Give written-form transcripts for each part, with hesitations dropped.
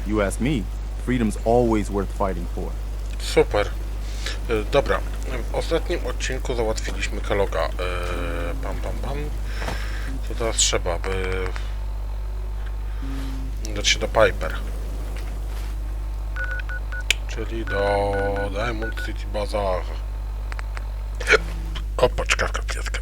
You ask me, freedom's always worth fighting for. Super. Dobra, w ostatnim odcinku załatwiliśmy Kelloga. Pam. Co teraz trzeba, by dać się do Piper. Czyli do Diamond City Bazaar. O, paczka, kwiatka.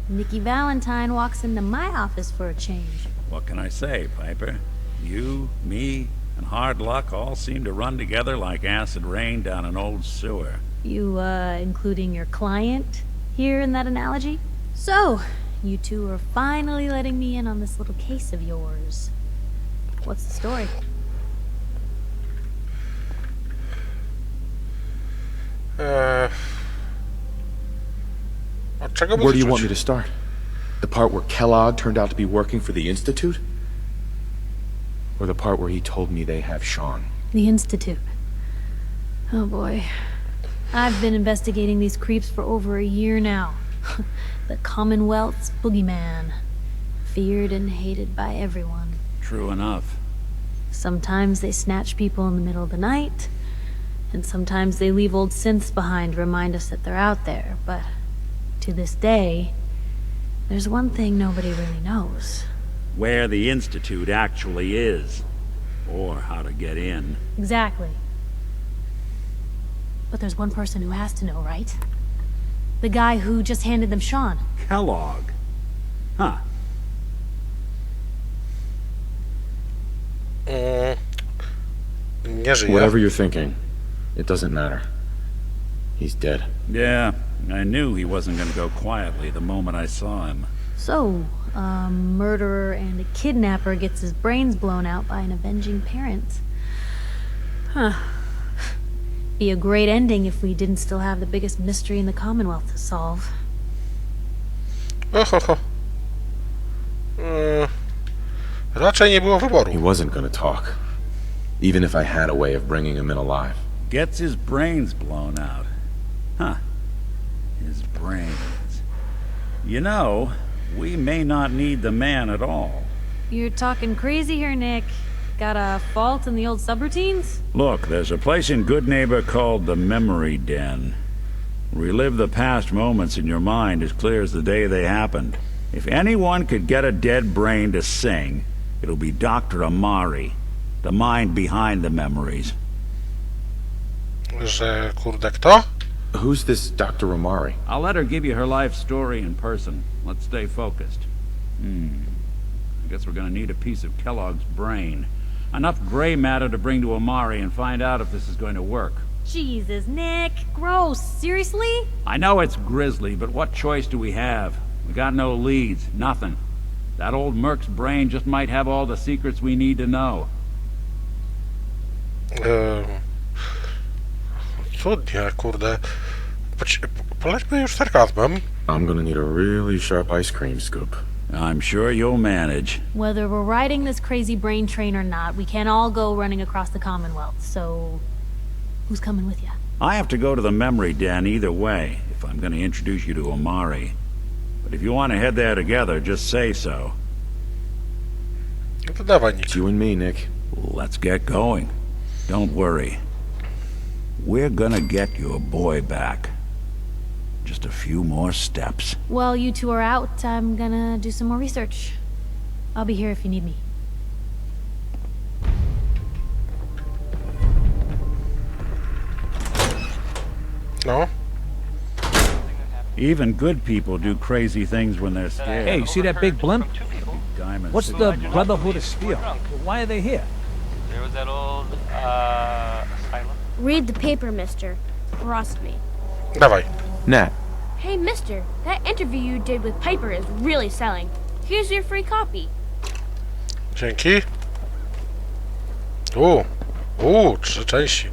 Nikki Valentine walks into my office for a change. What can I say, Piper? You, me, and hard luck all seem to run together like acid rain down an old sewer. You, including your client here in that analogy? So, you two are finally letting me in on this little case of yours. What's the story? Where do you want me to start? The part where Kellogg turned out to be working for the Institute? Or the part where he told me they have Sean? The Institute. Oh boy. I've been investigating these creeps for over a year now. The Commonwealth's boogeyman. Feared and hated by everyone. True enough. Sometimes they snatch people in the middle of the night, and sometimes they leave old synths behind to remind us that they're out there, but to this day, there's one thing nobody really knows. Where the Institute actually is. Or how to get in. Exactly. But there's one person who has to know, right? The guy who just handed them Sean. Kellogg. Huh. Nie żyje. Whatever you're thinking, it doesn't matter. He's dead. Yeah, I knew he wasn't going to go quietly the moment I saw him. So, a murderer and a kidnapper gets his brains blown out by an avenging parent. Huh. Be a great ending if we didn't still have the biggest mystery in the Commonwealth to solve. Ohoho. Raczej nie było wyboru. He wasn't gonna talk. Even if I had a way of bringing him in alive. Gets his brains blown out. Huh. His brains. You know, we may not need the man at all. You're talking crazy here, Nick. Got a fault in the old subroutines? Look, there's a place in Good Neighbor called the Memory Den. Relive the past moments in your mind as clear as the day they happened. If anyone could get a dead brain to sing, it'll be Dr. Amari, the mind behind the memories. Że kurde kto? Who's this Dr. Amari? I'll let her give you her life story in person. Let's stay focused. I guess we're gonna need a piece of Kellogg's brain. Enough gray matter to bring to Amari and find out if this is going to work. Jesus, Nick. Gross. Seriously? I know it's grisly, but what choice do we have? We got no leads, nothing. That old Merc's brain just might have all the secrets we need to know. Cudnie, kurde. Polećmy już sarkazmem. I'm gonna need a really sharp ice cream scoop. I'm sure you'll manage. Whether we're riding this crazy brain train or not, we can't all go running across the Commonwealth, so who's coming with you? I have to go to the Memory Den either way, if I'm going to introduce you to Amari. But if you want to head there together, just say so. No to dawaj, Nick. It's you and me, Nick. Let's get going. Don't worry. We're gonna get your boy back. Just a few more steps. While you two are out, I'm gonna do some more research. I'll be here if you need me. No. Even good people do crazy things when they're scared. Hey, you see that big blimp? Diamond What's City. the Brotherhood of Steel? Why are they here? There was that old asylum. Read the paper, mister. Trust me. Dawaj. Nat, Hey, mister, that interview you did with Piper is really selling. Here's your free copy. Dzięki. 3 części.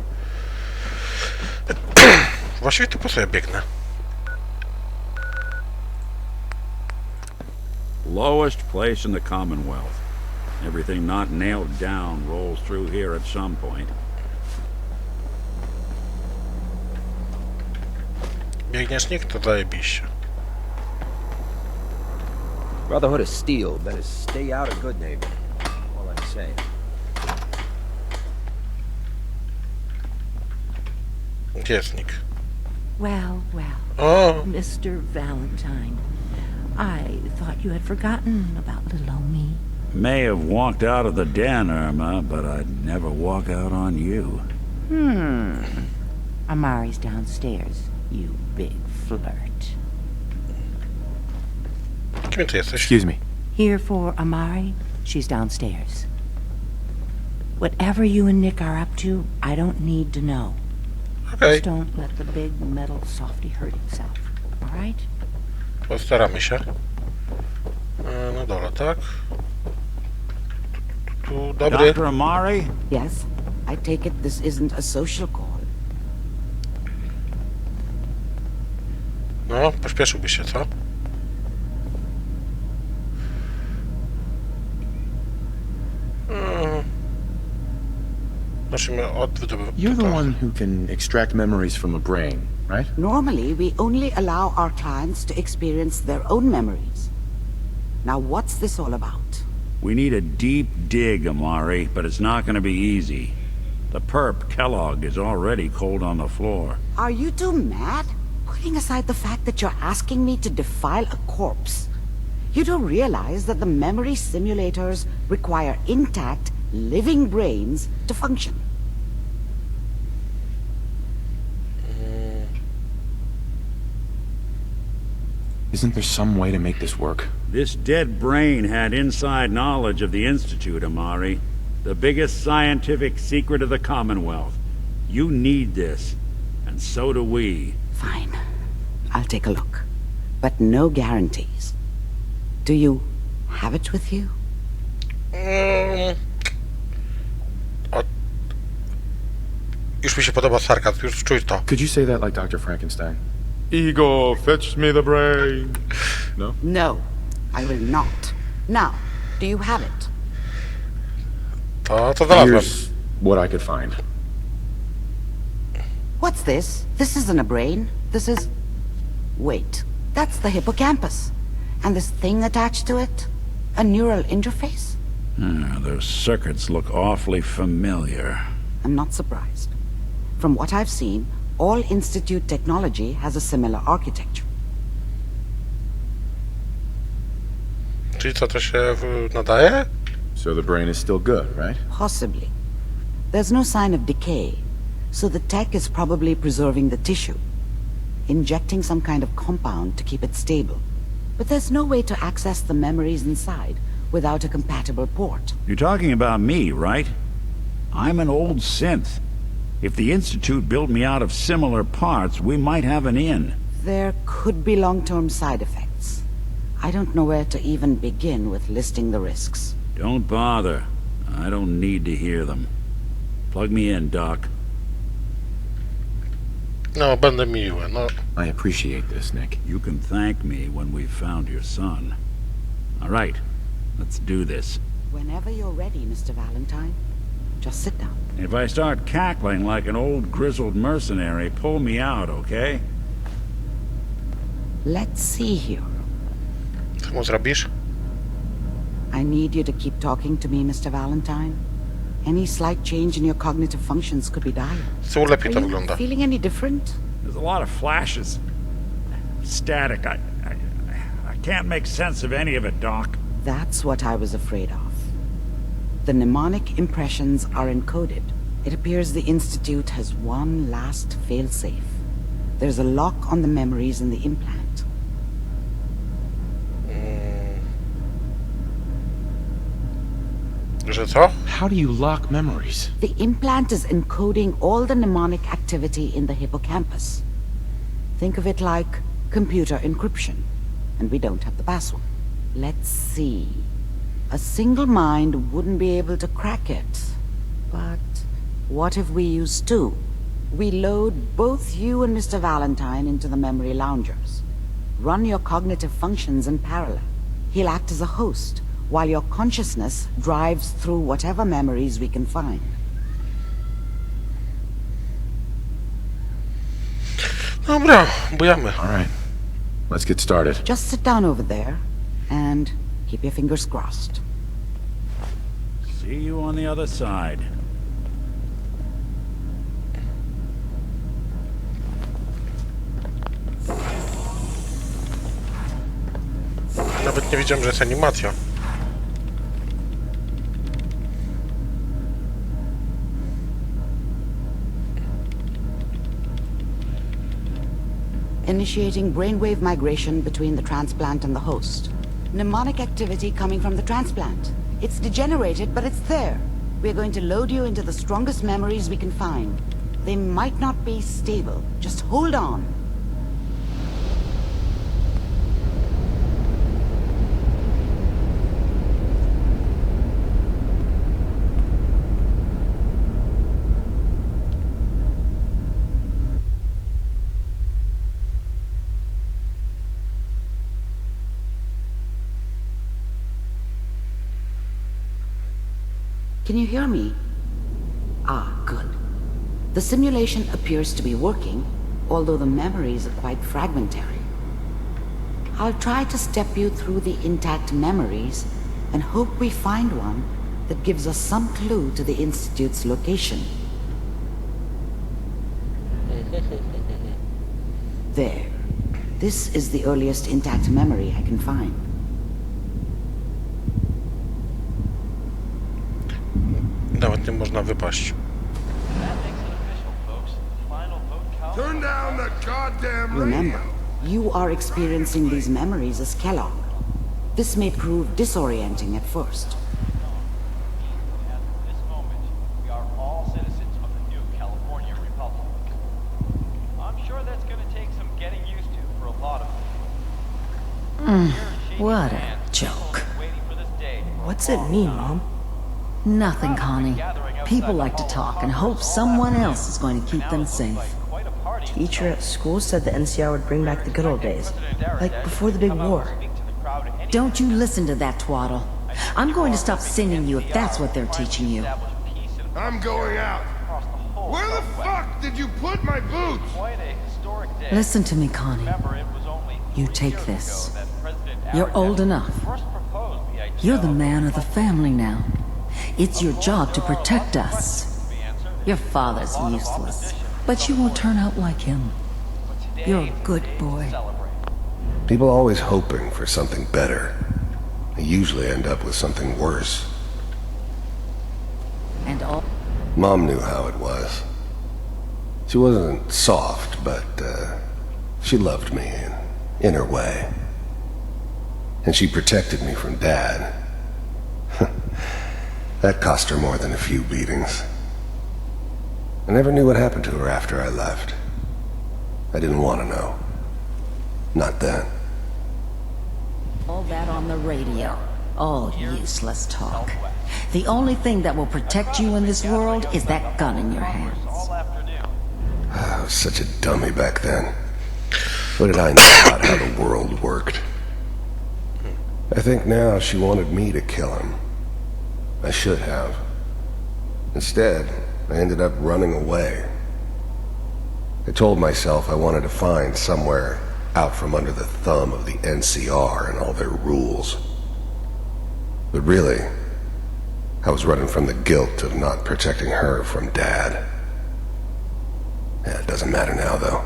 Właściwie to po co ja biegnę? Lowest place in the Commonwealth. Everything not nailed down rolls through here at some point. Biegniesz, nikt to zajebiście. Brotherhood of Steel better stay out of good neighbor. All I'm saying. Gdzie jest Nick? Well, O, Mr. Valentine, I thought you had forgotten about little old me. May have walked out of the den, Irma, but I'd never walk out on you. Amari's downstairs, you big flirt. kim ty jesteś? Excuse me. Here for Amari, she's downstairs. Whatever you and Nick are up to, I don't need to know. Okej, Just don't let the big metal softy hurt himself, all right? postaramy się. Na dole, tak? Dobry. Dr. Amari? Yes, I take it this isn't a social call. No, pośpieszyłby się, co? Zacznijmy od You're the one who can extract memories from a brain, right? Normally, we only allow our clients to experience their own memories. Now, what's this all about? We need a deep dig, Amari, but it's not going to be easy. The perp, Kellogg, is already cold on the floor. Are you two mad? Putting aside the fact that you're asking me to defile a corpse, you don't realize that the memory simulators require intact, living brains to function. Isn't there some way to make this work? This dead brain had inside knowledge of the Institute, Amari. The biggest scientific secret of the Commonwealth. You need this, and so do we. Fine. I'll take a look. But no guarantees. Do you have it with you? Już mi się podoba sarkazm, już czuć to. Could you say that like Dr. Frankenstein? Ego, fetch me the brain. No? No, I will not. Now, do you have it? To znalazłem. Here's what I could find. What's this? This isn't a brain. This is... Wait, that's the hippocampus. And this thing attached to it? A neural interface? Those circuits look awfully familiar. I'm not surprised. From what I've seen, all Institute technology has a similar architecture. Czyli co, to się nadaje? So the brain is still good, right? Possibly. There's no sign of decay, so the tech is probably preserving the tissue, injecting some kind of compound to keep it stable. But there's no way to access the memories inside without a compatible port. You're talking about me, right? I'm an old synth. If the Institute built me out of similar parts, we might have an in. There could be long-term side effects. I don't know where to even begin with listing the risks. Don't bother. I don't need to hear them. Plug me in, Doc. No, będę miły, no. I appreciate this, Nick. You can thank me when we've found your son. All right, let's do this. Whenever you're ready, Mr. Valentine, just sit down. If I start cackling like an old grizzled mercenary, pull me out, okay? Let's see here. Co mu zrobisz? I need you to keep talking to me, Mr. Valentine. Any slight change in your cognitive functions could be dire. Co lepiej to Are you wygląda? feeling any different? There's a lot of flashes. Static. I can't make sense of any of it, Doc. That's what I was afraid of. The mnemonic impressions are encoded. It appears the Institute has one last failsafe. There's a lock on the memories in the implant. Że co? How do you lock memories? The implant is encoding all the mnemonic activity in the hippocampus. Think of it like computer encryption, and we don't have the password. Let's see. A single mind wouldn't be able to crack it. But what if we use two? We load both you and Mr. Valentine into the memory loungers. Run your cognitive functions in parallel. He'll act as a host, while your consciousness drives through whatever memories we can find. Dobra, bujamy. All right. Let's get started. Just sit down over there. And keep your fingers crossed. See you on the other side. Nawet nie wiedziałem, że jest animacja. Initiating brainwave migration between the transplant and the host. Mnemonic activity coming from the transplant. It's degenerated, but it's there. We're going to load you into the strongest memories we can find. They might not be stable. Just hold on. Can you hear me? Ah, good. The simulation appears to be working, although the memories are quite fragmentary. I'll try to step you through the intact memories and hope we find one that gives us some clue to the Institute's location. There. This is the earliest intact memory I can find. Nawet nie można wypaść. Turn down the goddamn radio. Remember, you are experiencing these memories as Kellogg. This may prove disorienting at first. At this moment, we are all citizens of the new California Republic. I'm sure that's going to take some getting used to for a lot of people. What a joke. What's it mean, Mom? Nothing, Connie. People like to talk and hope someone else is going to keep them safe. Teacher at school said the NCR would bring back the good old days, like before the big war. Don't you listen to that twaddle. I'm going to stop sending you if that's what they're teaching you. I'm going out. Where the fuck did you put my boots? Listen to me, Connie. You take this. You're old enough. You're the man of the family now. It's your job to protect us. Your father's useless, but you won't turn out like him. You're a good boy. People always hoping for something better. They usually end up with something worse. And all... Mom knew how it was. She wasn't soft, but she loved me in her way. And she protected me from Dad. That cost her more than a few beatings. I never knew what happened to her after I left. I didn't want to know. Not then. All that on the radio. All useless talk. The only thing that will protect you in this world is that gun in your hands. I was such a dummy back then. What did I know about how the world worked? I think now she wanted me to kill him. I should have. Instead, I ended up running away. I told myself I wanted to find somewhere out from under the thumb of the NCR and all their rules. But really, I was running from the guilt of not protecting her from Dad. Yeah, it doesn't matter now, though.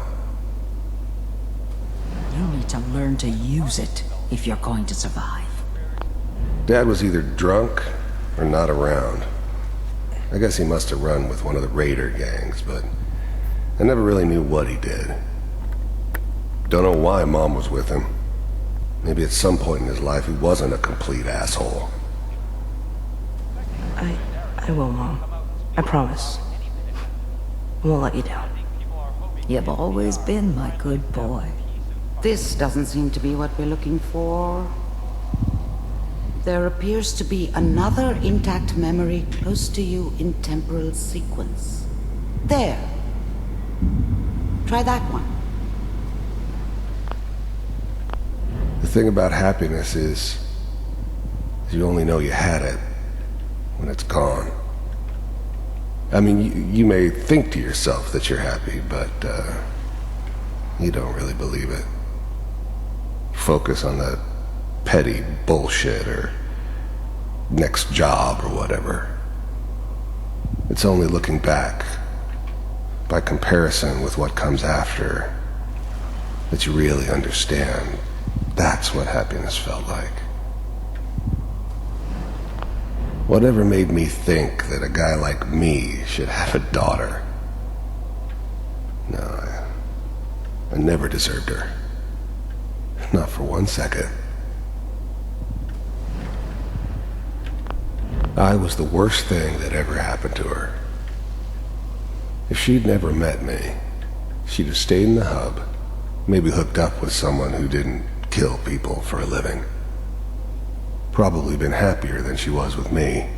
You need to learn to use it if you're going to survive. Dad was either drunk or not around. I guess he must have run with one of the raider gangs, but I never really knew what he did. Don't know why Mom was with him. Maybe at some point in his life he wasn't a complete asshole. I will, Mom. I promise. I won't let you down. You've always been my good boy. This doesn't seem to be what we're looking for. There appears to be another intact memory close to you in temporal sequence. There. Try that one. The thing about happiness is you only know you had it when it's gone. I mean, you may think to yourself that you're happy, but you don't really believe it. Focus on the petty bullshit or next job or whatever. It's only looking back, by comparison with what comes after, that you really understand that's what happiness felt like. Whatever made me think that a guy like me should have a daughter? No, I never deserved her. Not for 1 second. I was the worst thing that ever happened to her. If she'd never met me, she'd have stayed in the hub, maybe hooked up with someone who didn't kill people for a living. Probably been happier than she was with me.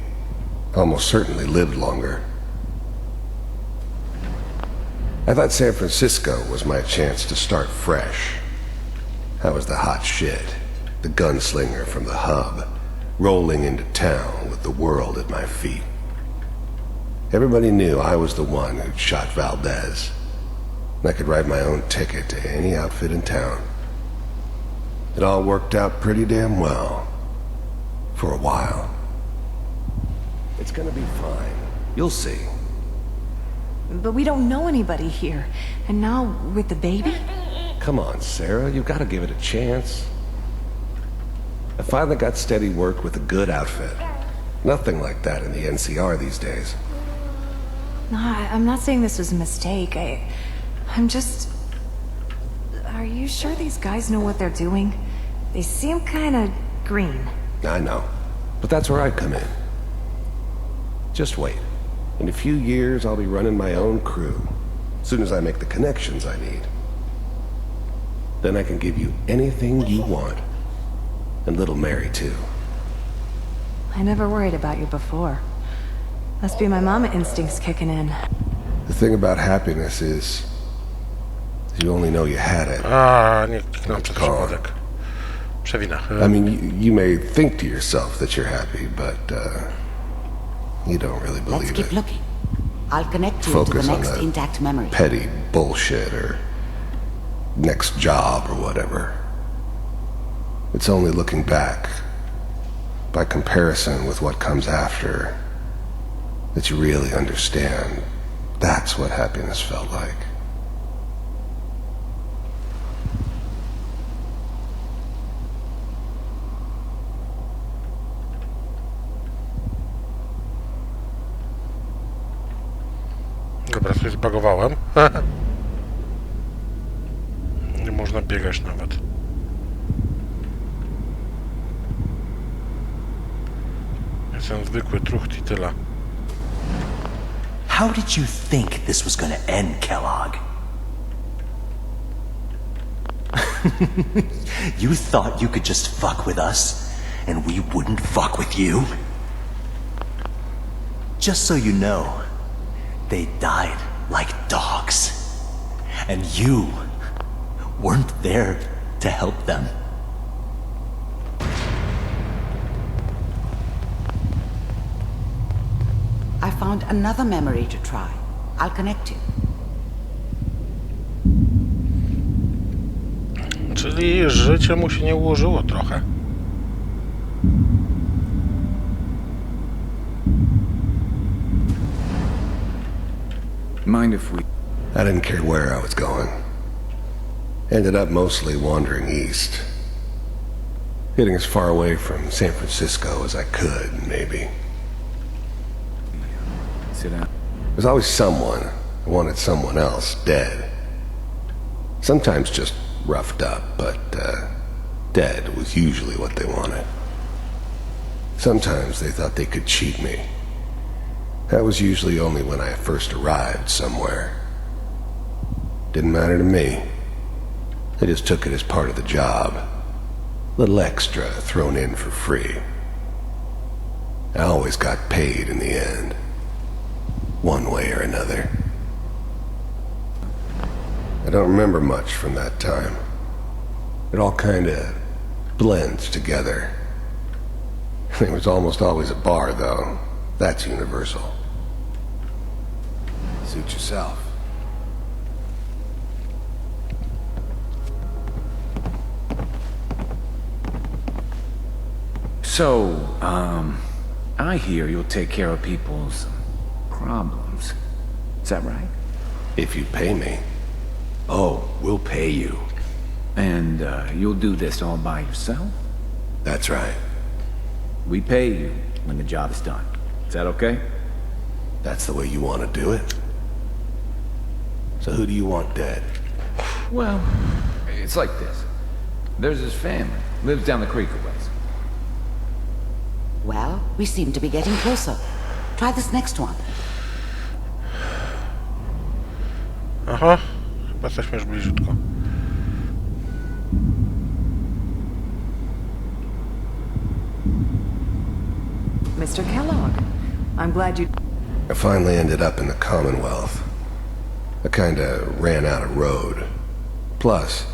Almost certainly lived longer. I thought San Francisco was my chance to start fresh. I was the hot shit, the gunslinger from the hub, rolling into town with the world at my feet. Everybody knew I was the one who'd shot Valdez. And I could write my own ticket to any outfit in town. It all worked out pretty damn well. For a while. It's gonna be fine. You'll see. But we don't know anybody here. And now, with the baby? Come on, Sarah, you've got to give it a chance. I finally got steady work with a good outfit. Nothing like that in the NCR these days. No, I'm not saying this was a mistake. I'm just... Are you sure these guys know what they're doing? They seem kinda green. I know, but that's where I come in. Just wait. In a few years, I'll be running my own crew. As soon as I make the connections I need. Then I can give you anything you want. And little Mary, too. I never worried about you before. Must be my mama instincts kicking in. The thing about happiness is you only know you had it. Nie kliknąłem przez przypadek. Przewina. I mean, you may think to yourself that you're happy, but you don't really believe Let's keep it. looking. I'll connect you Focus to the on next that intact memory. petty bullshit or next job or whatever. It's only looking back, by comparison with what comes after, that you really understand that's what happiness felt like. Dobra, coś zbagowałem. Nie można biegać nawet. Jestem zwykły trucht i tyle. How did you think this was gonna end, Kellogg? You thought you could just fuck with us, and we wouldn't fuck with you? Just so you know, they died like dogs. And you weren't there to help them. I found another memory to try. I'll connect you. Czyli życie mu się nie ułożyło trochę. Mind if we... I didn't care where I was going. Ended up mostly wandering east. Getting as far away from San Francisco as I could, maybe. Sit down. There's always someone who wanted someone else dead. Sometimes just roughed up, but dead was usually what they wanted. Sometimes they thought they could cheat me. That was usually only when I first arrived somewhere. Didn't matter to me. I just took it as part of the job. Little extra thrown in for free. I always got paid in the end. One way or another. I don't remember much from that time. It all kinda blends together. There was almost always a bar, though. That's universal. Suit yourself. So, I hear you'll take care of people's problems. Is that right? If you pay me. Oh, we'll pay you. And, you'll do this all by yourself? That's right. We pay you when the job is done. Is that okay? That's the way you want to do it? So who do you want dead? Well, it's like this. There's his family. Lives down the creek a ways. Well, we seem to be getting closer. Try this next one. Aha, chyba jesteśmy już bliziutko. Mr. Kellogg, I'm glad you... I finally ended up in the Commonwealth. I kinda ran out of road. Plus,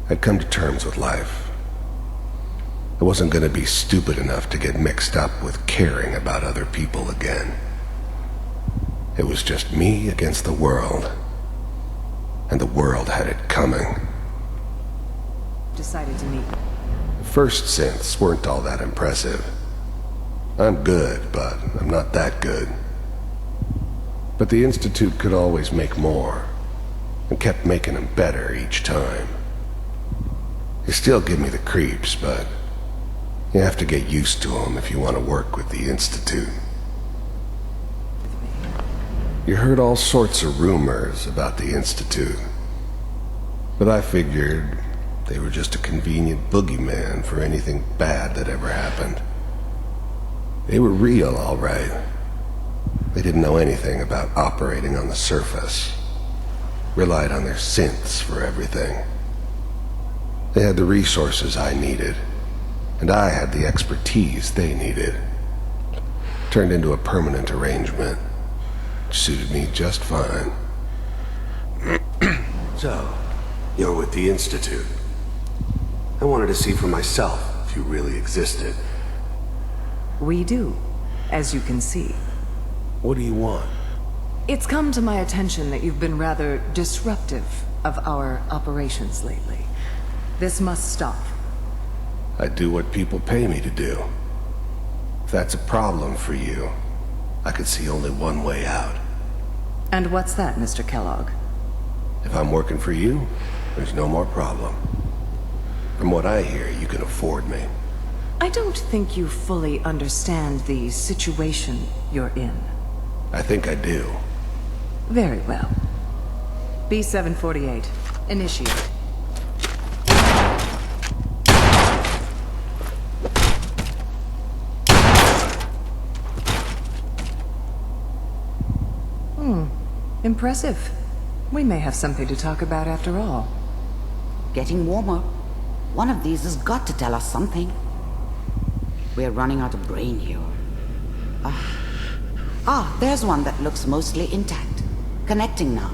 I'd come to terms with life. I wasn't gonna be stupid enough to get mixed up with caring about other people again. It was just me against the world. And the world had it coming. Decided to meet. The first synths weren't all that impressive. I'm good, but I'm not that good. But the Institute could always make more, and kept making them better each time. They still give me the creeps, but you have to get used to them if you want to work with the Institute. You heard all sorts of rumors about the Institute, but I figured they were just a convenient boogeyman for anything bad that ever happened. They were real, all right. They didn't know anything about operating on the surface. Relied on their synths for everything. They had the resources I needed, and I had the expertise they needed. Turned into a permanent arrangement, which suited me just fine. So, you're with the Institute. I wanted to see for myself if you really existed. We do, as you can see. What do you want? It's come to my attention that you've been rather disruptive of our operations lately. This must stop. I do what people pay me to do. If that's a problem for you, I could see only one way out. And what's that, Mr. Kellogg? If I'm working for you, there's no more problem. From what I hear, you can afford me. I don't think you fully understand the situation you're in. I think I do. Very well. B-748, initiate. Impressive. We may have something to talk about after all. Getting warmer. One of these has got to tell us something. We're running out of brain here. There's one that looks mostly intact. Connecting now.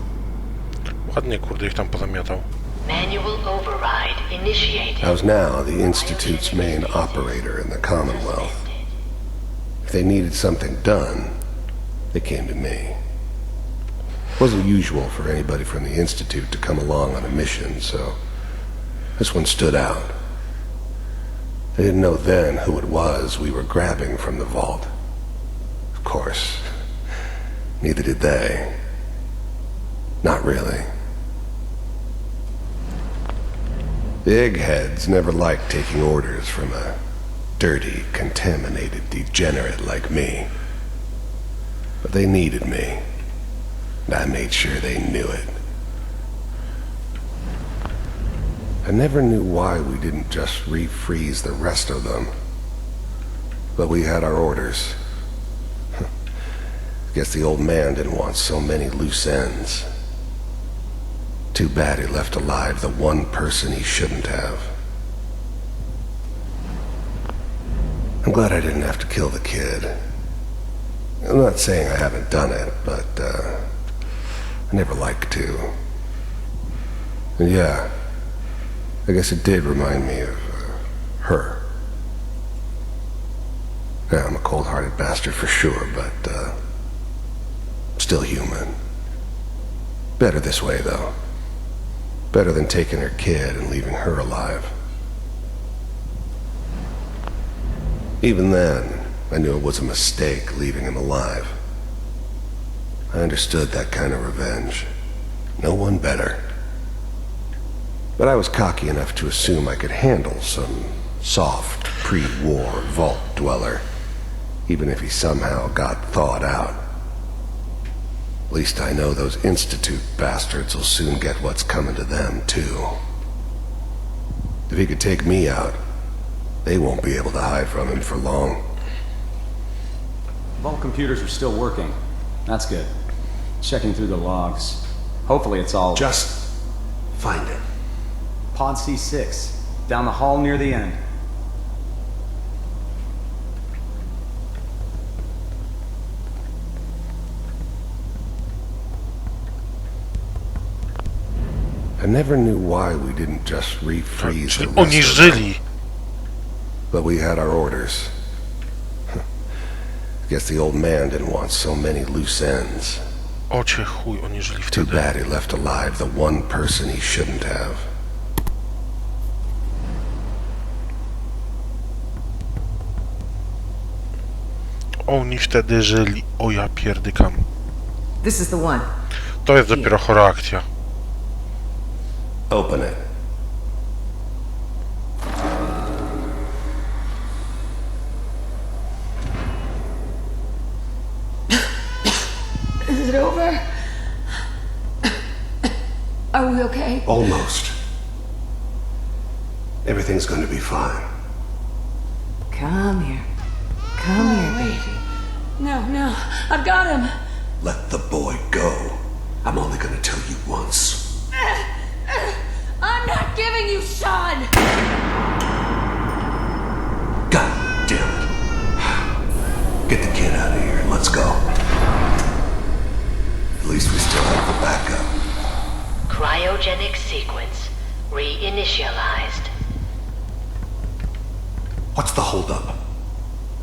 Ładnie, kurde, ich tam pozamiatał. Manual override initiated. I was now the Institute's main operator in the Commonwealth. If they needed something done, they came to me. It wasn't usual for anybody from the Institute to come along on a mission, so this one stood out. They didn't know then who it was we were grabbing from the vault. Of course, neither did they. Not really. The eggheads never liked taking orders from a dirty, contaminated degenerate like me. But they needed me, and I made sure they knew it. I never knew why we didn't just refreeze the rest of them. But we had our orders. Guess the old man didn't want so many loose ends. Too bad he left alive the one person he shouldn't have. I'm glad I didn't have to kill the kid. I'm not saying I haven't done it, but I never liked to. And yeah, I guess it did remind me of her. Yeah, I'm a cold-hearted bastard for sure, but still human. Better this way, though. Better than taking her kid and leaving her alive. Even then, I knew it was a mistake leaving him alive. I understood that kind of revenge. No one better. But I was cocky enough to assume I could handle some soft, pre-war vault dweller, even if he somehow got thawed out. At least I know those Institute bastards will soon get what's coming to them, too. If he could take me out, they won't be able to hide from him for long. Vault computers are still working. That's good. Checking through the logs. Hopefully it's all... Just find it. Pod C6, down the hall near the end. I never knew why we didn't just refreeze the Oni rest of them. żyli. But we had our orders. Guess the old man didn't want so many loose ends. Ocie chuj, oni żyli Too wtedy. bad he left alive the one person he shouldn't have. Oni wtedy żyli. O ja pierdykam. This is the one. To jest dopiero chora akcja. Open it. Is it over? Are we okay? Almost. Everything's going to be fine. Come here. Come here, baby. No, I've got him. Let the boy go. I'm only going to tell you once. I'm not giving you Sean. God damn it. Get the kid out of here and let's go. At least we still have the backup. Cryogenic sequence reinitialized. What's the holdup?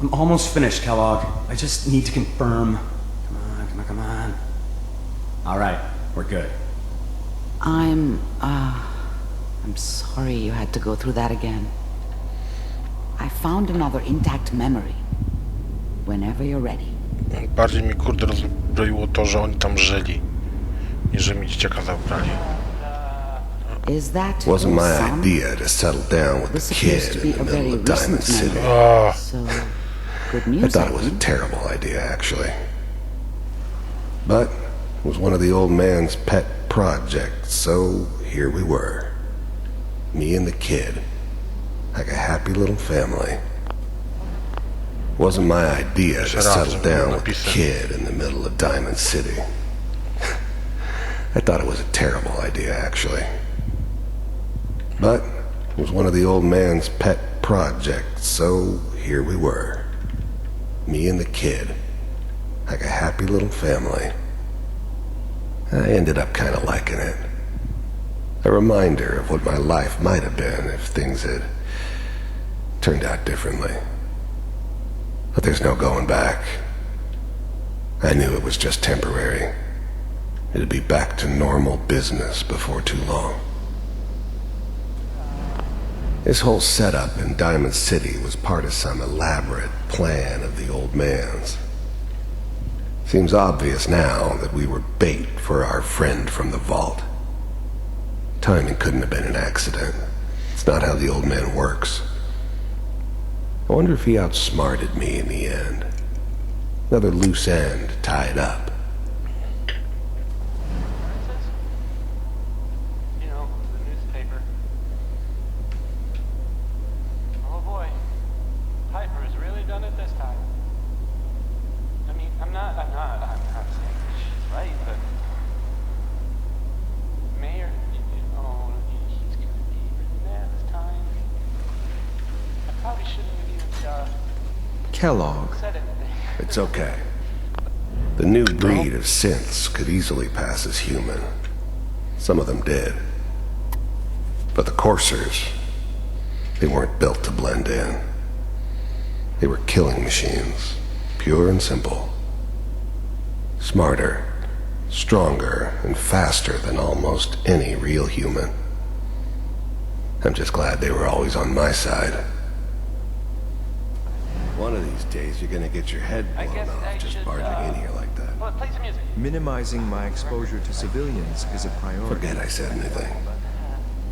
I'm almost finished, Kellogg. I just need to confirm. Come on. All right, we're good. I'm sorry you had to go through that again. I found another intact memory. Whenever you're ready. Bardziej mi kurde rozbroiło to, że oni tam żyli. I że mi dzieciaka zabrali. Is that Wasn't my son? idea to settle down with This the appears kid to be in the a middle very of Diamond recent City. memory. So, good I news, thought it was a think. terrible idea, actually. But it was one of the old man's pet projects, so here we were. Me and the kid. Like a happy little family. Wasn't my idea to settle down with the kid in the middle of Diamond City. I thought it was a terrible idea, actually. But it was one of the old man's pet projects, so here we were. Me and the kid. Like a happy little family. I ended up kind of liking it. A reminder of what my life might have been if things had turned out differently. But there's no going back. I knew it was just temporary. It'd be back to normal business before too long. This whole setup in Diamond City was part of some elaborate plan of the old man's. Seems obvious now that we were bait for our friend from the vault. Timing couldn't have been an accident. It's not how the old man works. I wonder if he outsmarted me in the end. Another loose end tied up. You know, the newspaper. Oh boy, Piper has really done it this time. I mean, I'm not saying she's right, but Mayor, he's gonna be really mad this time. I probably shouldn't have even Kellogg. said anything. It's okay. The new breed of synths could easily pass as human. Some of them did. But the coursers, they weren't built to blend in. They were killing machines, pure and simple. Smarter, stronger, and faster than almost any real human. I'm just glad they were always on my side. One of these days, you're gonna get your head blown off just barging in here like that. Play some music. Minimizing my exposure to civilians is a priority. Forget I said anything.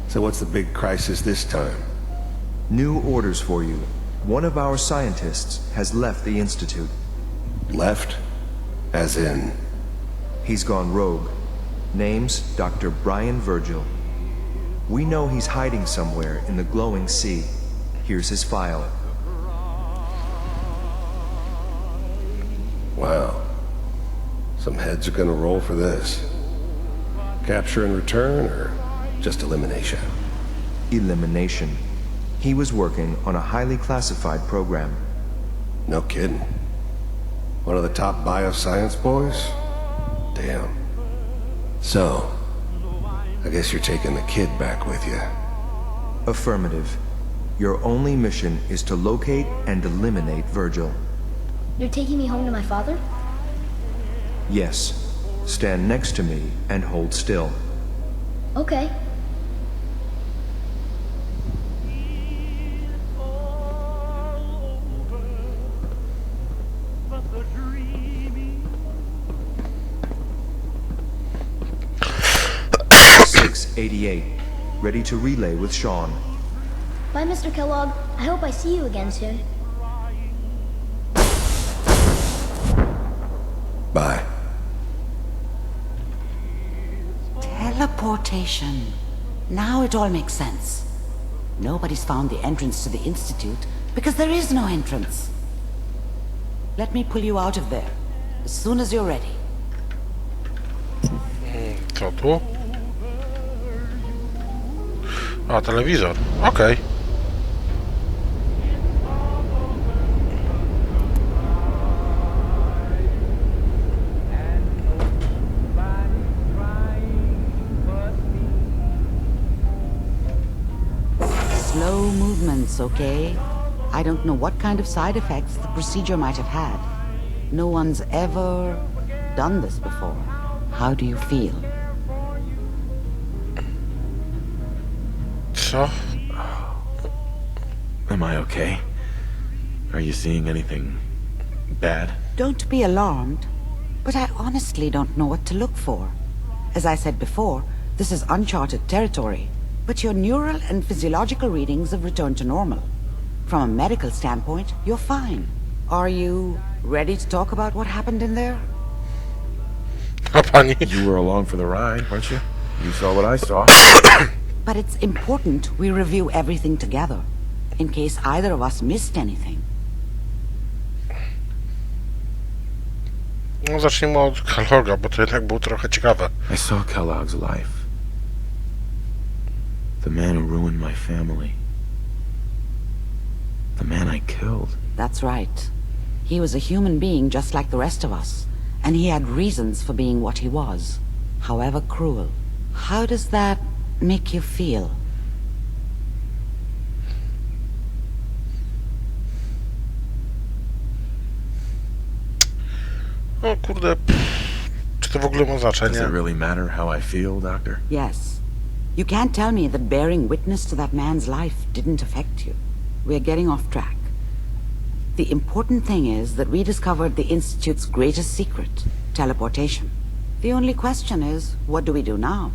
So what's the big crisis this time? New orders for you. One of our scientists has left the Institute. Left? As in? He's gone rogue. Name's Dr. Brian Virgil. We know he's hiding somewhere in the glowing sea. Here's his file. Wow. Some heads are gonna roll for this. Capture and return, or just elimination? Elimination. He was working on a highly classified program. No kidding. One of the top bioscience boys? Damn. So, I guess you're taking the kid back with you. Affirmative. Your only mission is to locate and eliminate Virgil. You're taking me home to my father? Yes. Stand next to me and hold still. Okay. .88. Ready to relay with Sean. Bye, Mr. Kellogg. I hope I see you again soon. Bye. Teleportation. Now it all makes sense. Nobody's found the entrance to the Institute because there is no entrance. Let me pull you out of there as soon as you're ready. Co tu? A, telewizor. Okej. Slow movements, okay? I don't know what kind of side effects the procedure might have had. No one's ever done this before. How do you feel? Co? Am I okay? Are you seeing anything bad? Don't be alarmed, but I honestly don't know what to look for. As I said before, this is uncharted territory, but your neural and physiological readings have returned to normal. From a medical standpoint, you're fine. Are you ready to talk about what happened in there? You were along for the ride, weren't you? You saw what I saw. But it's important we review everything together, in case either of us missed anything. No, zacznijmy od Kelloga, bo to jednak było trochę ciekawe. I saw Kellogg's life. The man who ruined my family. The man I killed. That's right. He was a human being just like the rest of us, and he had reasons for being what he was, however cruel. How does that make you feel? O kurde, czy to w ogóle ma znaczenie? Does it really matter how I feel, Doctor? Yes. You can't tell me that bearing witness to that man's life didn't affect you. We're getting off track. The important thing is that we discovered the Institute's greatest secret, teleportation. The only question is, what do we do now?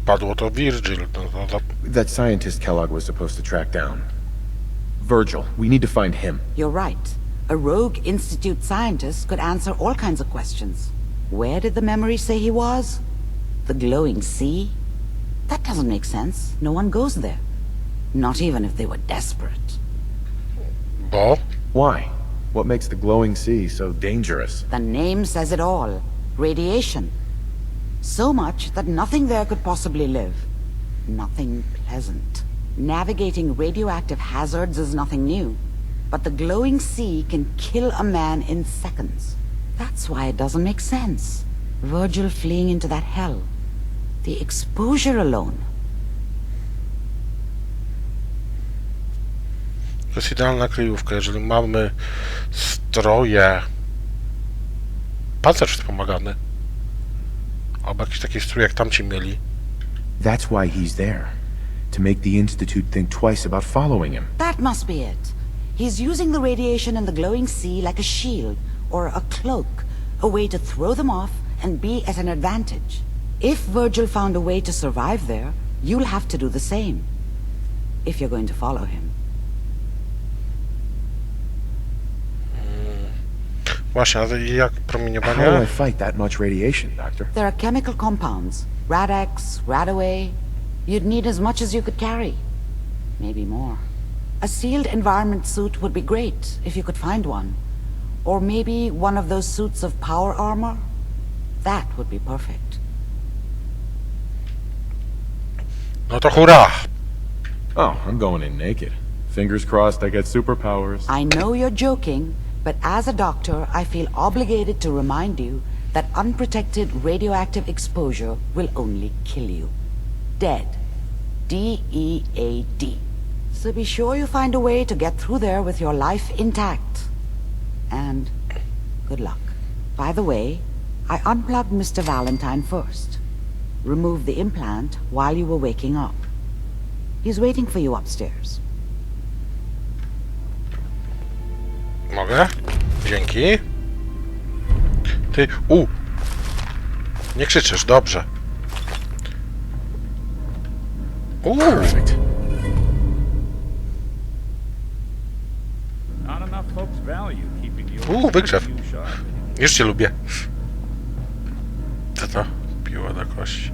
Padło to Virgil. That scientist Kellogg was supposed to track down. Virgil. We need to find him. You're right. A rogue Institute scientist could answer all kinds of questions. Where did the memory say he was? The glowing sea? That doesn't make sense. No one goes there. Not even if they were desperate. Bo? Why? What makes the glowing sea so dangerous? The name says it all. Radiation. So much that nothing there could possibly live. Nothing pleasant. Navigating radioactive hazards is nothing new. But the glowing sea can kill a man in seconds. That's why it doesn't make sense. Virgil fleeing into that hell. The exposure alone. To jest idealna kryjówka, jeżeli mamy stroje... Pancerz wspomagany. Albo jakiś taki strój jak tamci mieli. That's why he's there. to make the Institute think twice about following him. That must be it. He's using the radiation in the glowing sea like a shield or a cloak, a way to throw them off and be at an advantage. If Virgil found a way to survive there, you'll have to do the same. If you're going to follow him. Właśnie, ale jak How do promieniowanie? I fight that much radiation, Doctor? There are chemical compounds. Rad-X, Radaway. You'd need as much as you could carry. Maybe more. A sealed environment suit would be great, if you could find one. Or maybe one of those suits of power armor? That would be perfect. No to hurra! Oh, I'm going in naked. Fingers crossed I get superpowers. I know you're joking, but as a doctor, I feel obligated to remind you that unprotected radioactive exposure will only kill you. Dead. D-E-A-D. So be sure you find a way to get through there with your life intact. And good luck. By the way, I unplugged Mr. Valentine first. Removed the implant while you were waking up. He's waiting for you upstairs. Mogę? Dzięki. Ty... Nie krzyczysz, dobrze. Perfect. Not enough folks value keeping you Wygrzew. Już cię lubię. Co to? Piła na kości.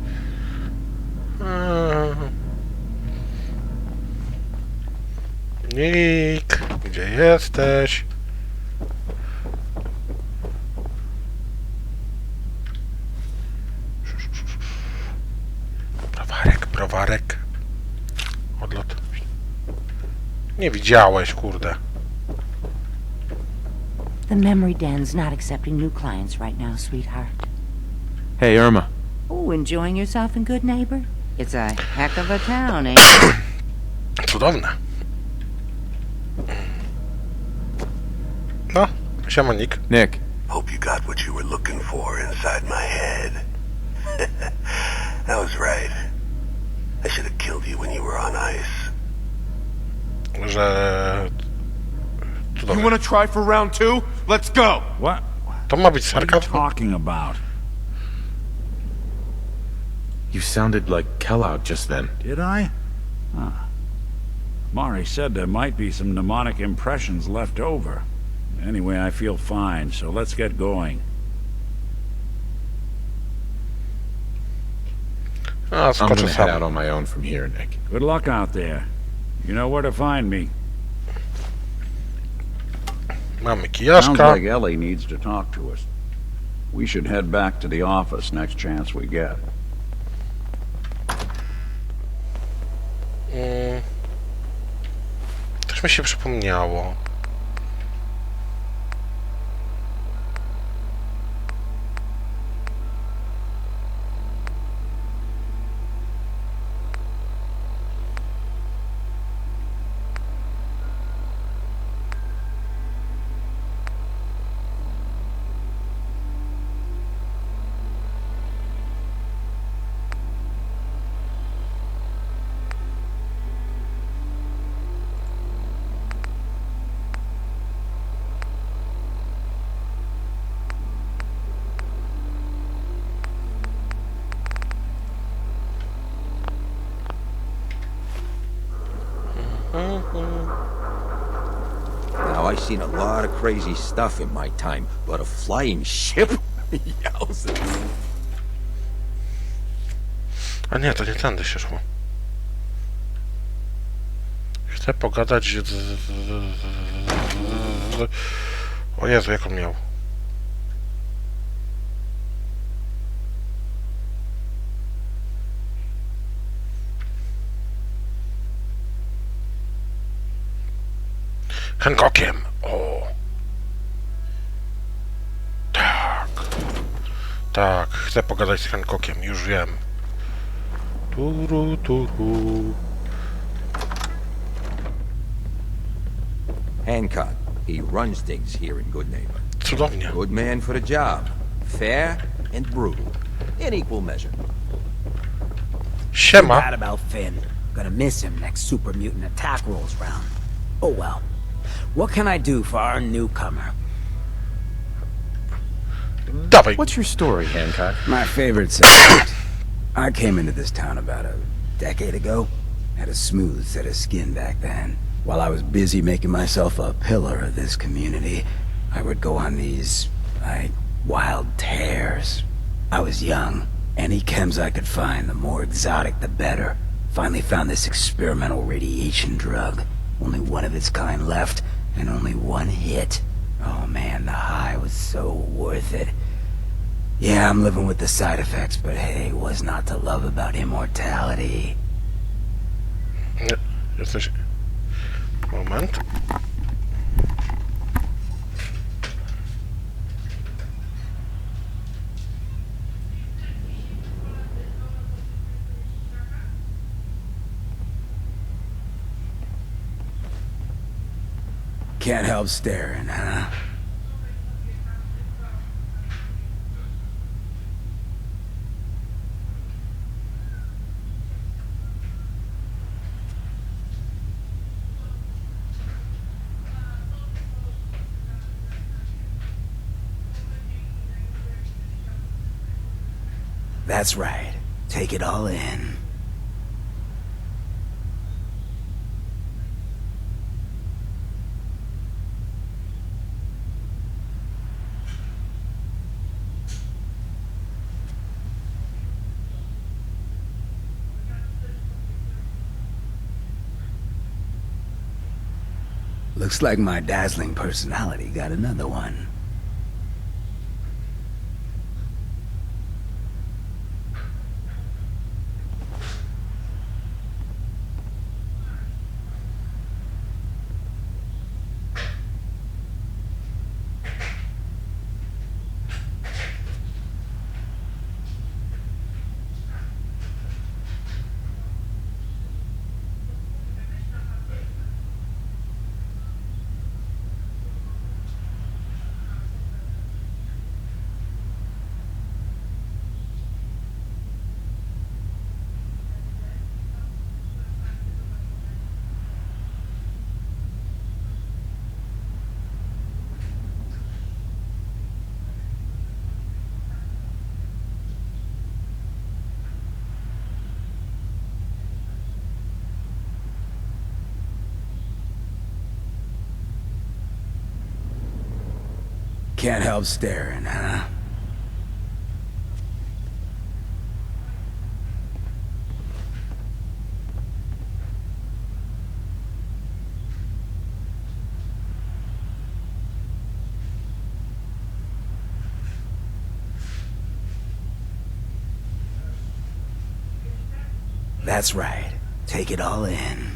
Nick, gdzie jesteś? Browarek. Odlot. Nie widziałeś, kurde. The memory den's not accepting new clients right now, sweetheart. Hey, Irma. Oh, enjoying yourself in Good Neighbor? It's a heck of a town, ain't it? Cudowne. No, siema Nick. Nick. Hope you got what you were looking for inside my head. I was right. I should have killed you when you were on ice. Że... You want to try for round 2? Let's go! What? To ma być What are you sarkazm? talking about? You sounded like Kellogg just then. Did I? Mari said there might be some mnemonic impressions left over. Anyway, I feel fine, so let's get going. A, I'm skoczę gonna head sam. out on my own from here, Nick. Good luck out there. You know where to find me. Mamy Sounds kijaszka. like Ellie needs to talk to us. We should head back to the office next chance we get. Coś mi się przypomniało. Now, I've seen a lot of crazy stuff in my time, but a flying ship? Yowzers. A nie, to nie tędy się szło. Chcę pogadać z... O Jezu, jak on miał? Hancockiem. O. Tak. Tak, chcę pogadać z Hancockiem, już wiem. Turu. Hancock. He runs things here in Good Neighbor. Cudownie. Good man for the job. Fair and brutal. In equal measure. Siema. Bad about Finn. Gonna miss him next super mutant attack rolls round. Oh well. What can I do for our newcomer? Dawaj. What's your story, Hancock? My favorite subject. I came into this town about a decade ago. Had a smooth set of skin back then. While I was busy making myself a pillar of this community, I would go on these, like, wild tears. I was young. Any chems I could find, the more exotic the better. Finally found this experimental radiation drug. Only one of its kind left, and only one hit. Oh man, the high was so worth it. Yeah, I'm living with the side effects, but hey, what's not to love about immortality? Jesteś... Moment. Can't help staring, huh? That's right. Take it all in. Looks like my dazzling personality got another one. Can't help staring, huh? That's right. Take it all in.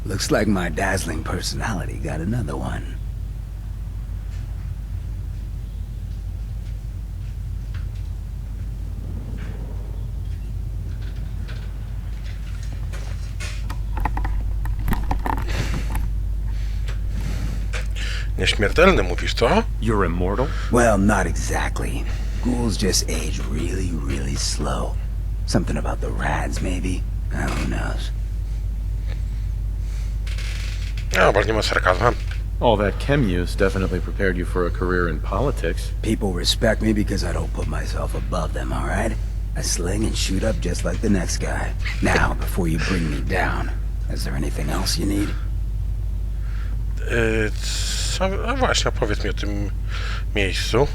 Looks like my dazzling personality got another one. Nieśmiertelny mówisz, co? You're immortal? Well, not exactly. Ghouls just age really, really slow. Something about the rads, maybe? Who knows? No, bo nie ma sarkazmu. All that chem use definitely prepared you for a career in politics. People respect me because I don't put myself above them, alright? I sling and shoot up just like the next guy. Now, before you bring me down, is there anything else you need? A właśnie, opowiedz mi o tym miejscu.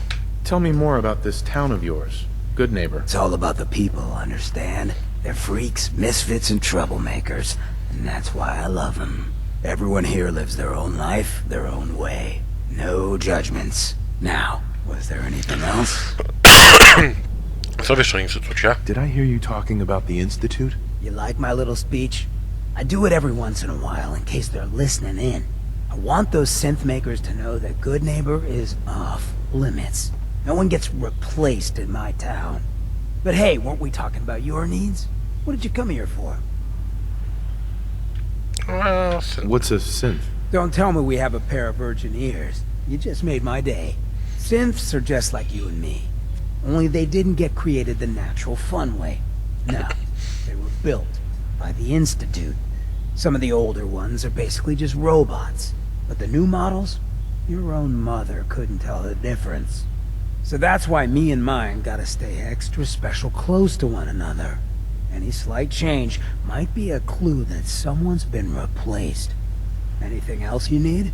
Tell me more about this town of yours, Good Neighbor. It's all about the people, understand? They're freaks, misfits, and troublemakers, and that's why I love them. Everyone here lives their own life, their own way. No judgments. Now, was there anything else? Co wiesz o Instytucie? Did I hear you talking about the Institute? You like my little speech? I do it every once in a while in case they're listening in. I want those synth makers to know that Good Neighbor is off limits. No one gets replaced in my town. But hey, weren't we talking about your needs? What did you come here for? What's a synth? Don't tell me we have a pair of virgin ears. You just made my day. Synths are just like you and me. Only they didn't get created the natural fun way. No, they were built by the Institute. Some of the older ones are basically just robots. But the new models, your own mother couldn't tell the difference. So that's why me and mine gotta stay extra special close to one another. Any slight change might be a clue that someone's been replaced. Anything else you need?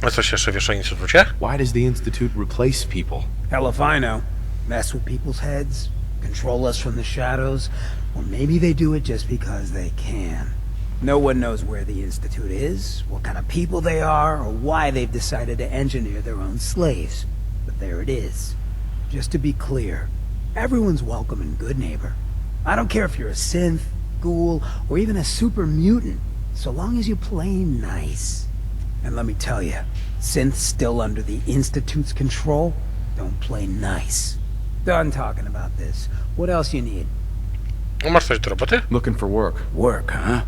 A coś jeszcze wiesz o Instytucie? Why does the Institute replace people? Hell if I know. Mess with people's heads, control us from the shadows, or maybe they do it just because they can. No one knows where the Institute is, what kind of people they are, or why they've decided to engineer their own slaves. But there it is. Just to be clear, everyone's welcome in Good Neighbor. I don't care if you're a synth, ghoul, or even a super mutant, so long as you play nice. And let me tell you, synths still under the Institute's control don't play nice. Done talking about this. What else you need? Masz coś do roboty? Looking for work. Work, huh?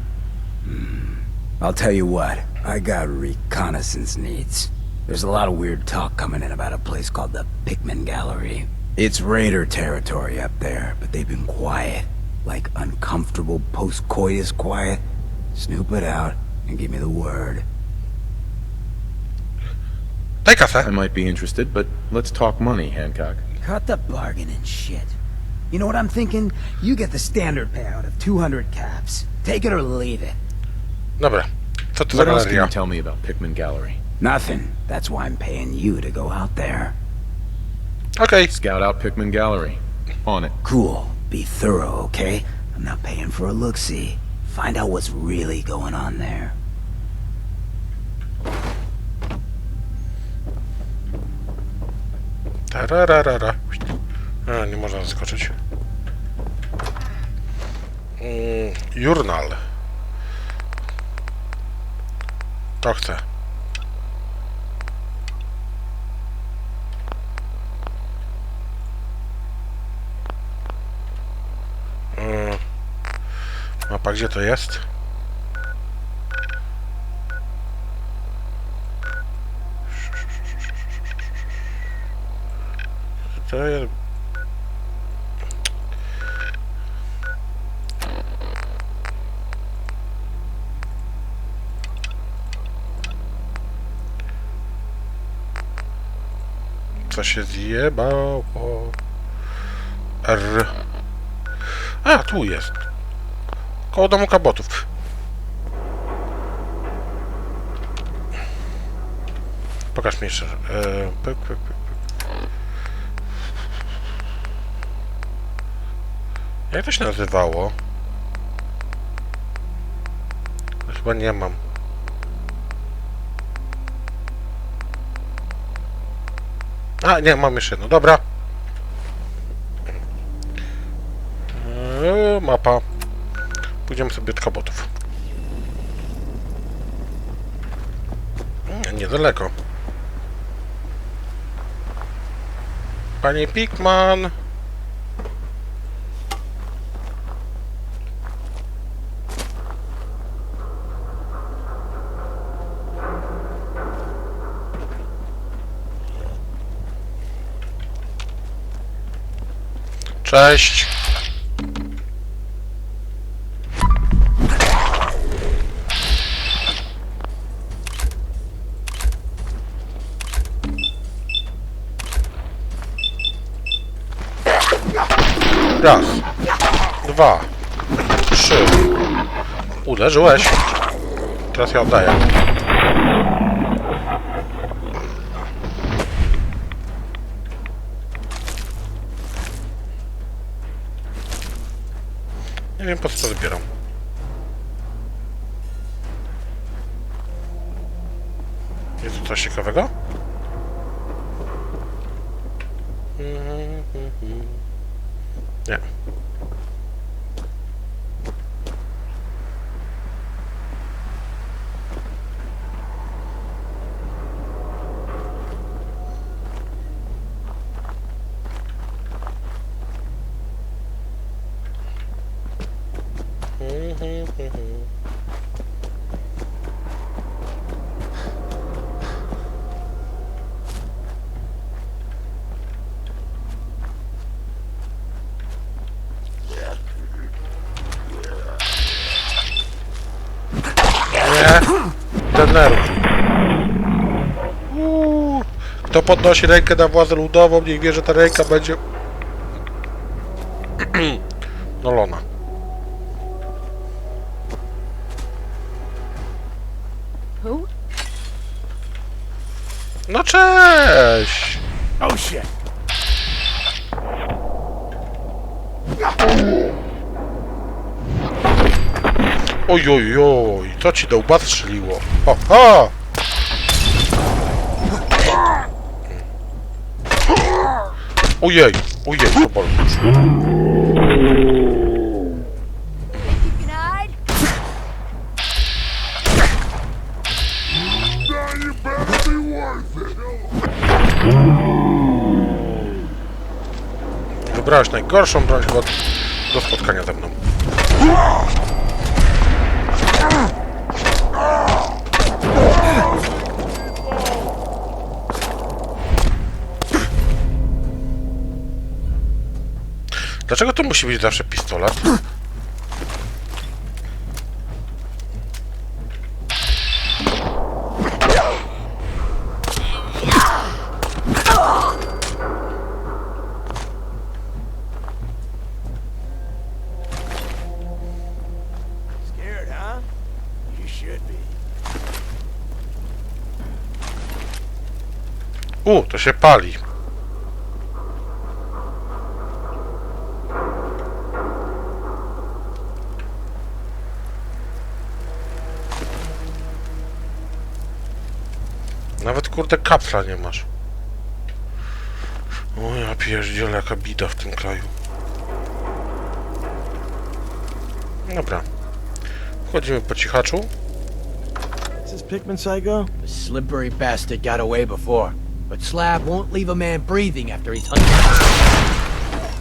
I'll tell you what, I got reconnaissance needs. There's a lot of weird talk coming in about a place called the Pikmin Gallery. It's raider territory up there, but they've been quiet. Like uncomfortable post-coitus quiet. Snoop it out and give me the word. Daj kasę. I might be interested, but let's talk money, Hancock. Cut the bargain and shit. You know what I'm thinking? You get the standard payout of 200 caps. Take it or leave it. Dobra. Co to za What else can galeria? you tell me about Pikmin Gallery? Nothing. That's why I'm paying you to go out there. Okay. Scout out Pikmin Gallery. On it. Cool. Be thorough, okay? I'm not paying for a look-see. Find out what's really going on there. Tararara. A, nie można zaskoczyć. Journal. To chcę. Mapa, gdzie to jest? To jest... Co się zjebało? R. A, tu jest. Koło domu kabotów. Pokaż mi jeszcze. Jak to się nazywało? Chyba nie mam. A, nie, mam jeszcze jedno. Dobra. Mapa. Pójdziemy sobie od kabotów. Niedaleko. Panie Pikman. Cześć. Raz, dwa, trzy. Uderzyłeś. Teraz ja oddaję. Nie wiem, po co to zbieram. Jest tu coś ciekawego? Nie. Denerwuj. Kto podnosi rękę na władzę ludową, niech wie, że ta ręka będzie nolona. No cześć! Oh shit! Oj, oj, oj, co ci do łba strzeliło? Ho, ho! Ojej, ojej, to boli. Wybrałeś najgorszą broń chyba do spotkania ze mną. Dlaczego to musi być zawsze pistolet? Scared, huh? You should be. To się pali. Nawet kurde kapsla nie masz. O ja pierdzielę, jaka bida w tym kraju. Dobra. Wchodzimy po cichaczu. Is this Pickman psycho? The slippery bastard got away before, but Slab won't leave a man breathing after he's hung.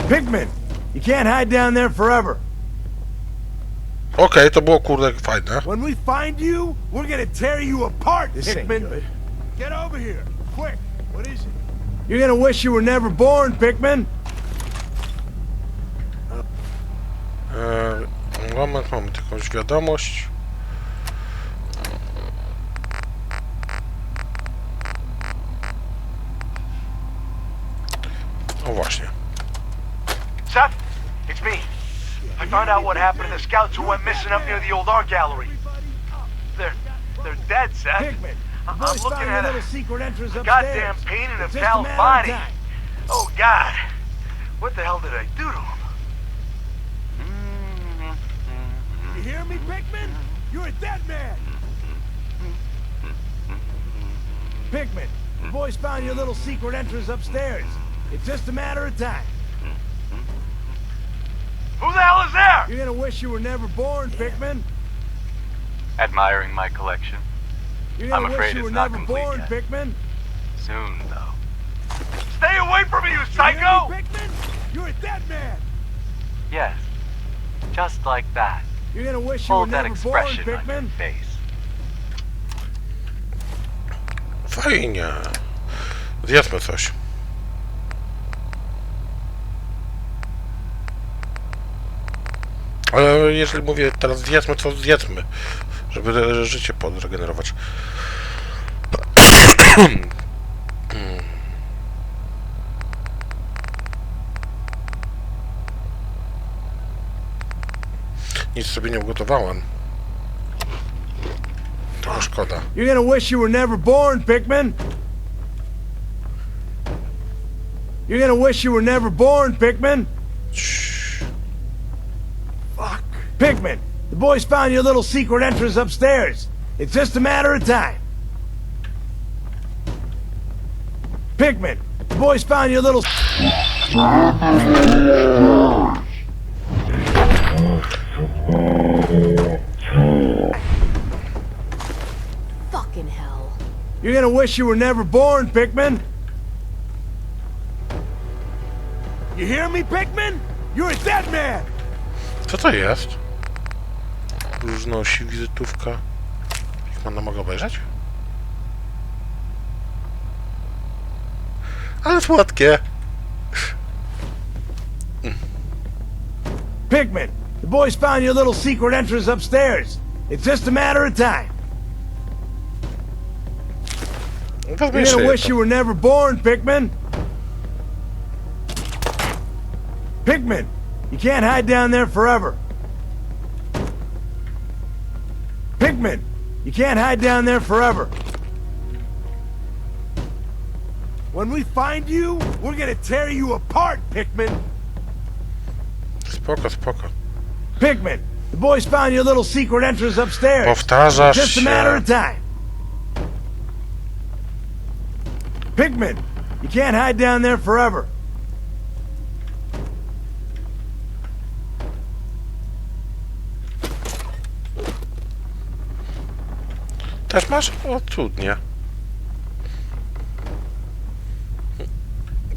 Pickman! You can't hide down there forever. Okej, to było kurde fajne. When we find you, we're gonna tear you apart, This ain't Pickman. good. Get over here, quick. What is it? You're gonna wish you were never born, Pickman. Moment, mamy jakąś wiadomość. O właśnie. Seth, it's me. I found out what happened to the scouts who went missing up near the old art gallery. They're dead, Seth. I'm looking at a goddamn painting of Cal's body. Oh, God. What the hell did I do to him? You hear me, Pickman? You're a dead man. Pickman, the boys found your little secret entrance upstairs. It's just a matter of time. Who the hell is there? You're gonna wish you were never born, Pickman. Admiring my collection? I'm afraid it's not complete yet. Pickman. Soon, though. Stay away from me, you psycho! Pickman? You're a dead man. Yes. Just like that. You're gonna wish you were Hold that never born, expression on your Pickman. face. Fajnie. Zjedzmy coś. Ale jeżeli mówię teraz zjedzmy, to zjedzmy, żeby życie podregenerować. Nic sobie nie ugotowałem. Trochę szkoda. You're gonna wish you were never born, Pickman. You're gonna wish you were never born, Pickman. Fuck. Pickman, the boys found your little secret entrance upstairs. It's just a matter of time. Pickman, the boys found your little... Fucking hell. You're gonna wish you were never born, Pickman. You hear me, Pickman? You're a dead man. Co to jest? Różnosi, wizytówka. Hickmana mogę obejrzeć? Ale słodkie. Pigman, the boys found your little secret entrance upstairs. It's just a matter of time. You're gonna wish you were never born, Pigman. Pigman, you can't hide down there forever. Pigman, you can't hide down there forever. When we find you, we're gonna tear you apart, Pigman. Spoko, spoko. Pigman, the boys found your little secret entrance upstairs. Powtarzasz Just a matter of time. Pigman, you can't hide down there forever. Też masz? O, cudnie.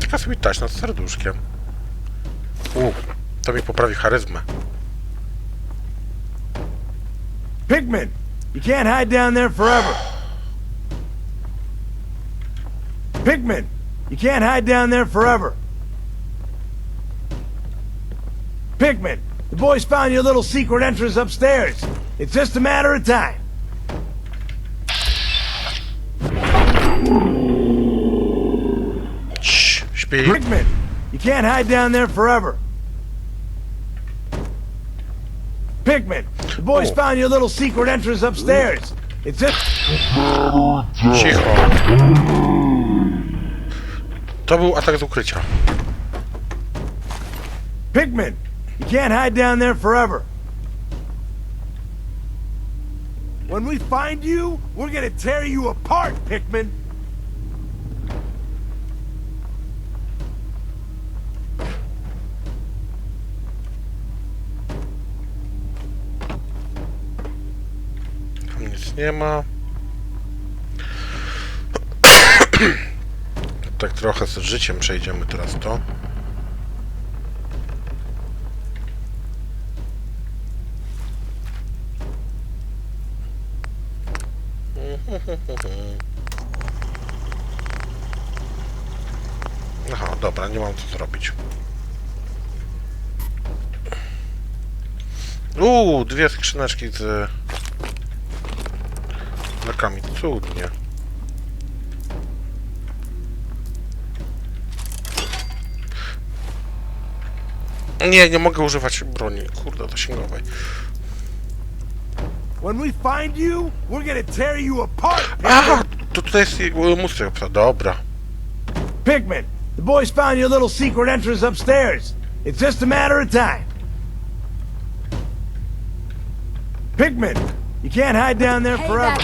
Taka sobie taś nad serduszkiem. To mi poprawi charyzmę. Pigman, you can't hide down there forever. Pigman, you can't hide down there forever. Pigman, the boys found your little secret entrance upstairs. It's just a matter of time. Śpi. Pigman, you can't hide down there forever. Pigman, the boys found your little secret entrance upstairs. It's just... Cicho. To był atak z ukrycia. Pigman, you can't hide down there forever. When we find you, we're gonna tear you apart, Pigman. Tam nic nie ma. Tak trochę z życiem przejdziemy teraz to. Aha, dobra, nie mam co zrobić. Dwie skrzyneczki z lekami, cudnie. Nie mogę używać broni, kurde, zasięgowej. When we find you, we're gonna tear you apart. Aha, to tutaj jest muzyka, dobra. Pigman, the boys found your little secret entrance upstairs. It's just a matter of time. Pigman, you can't hide down there forever.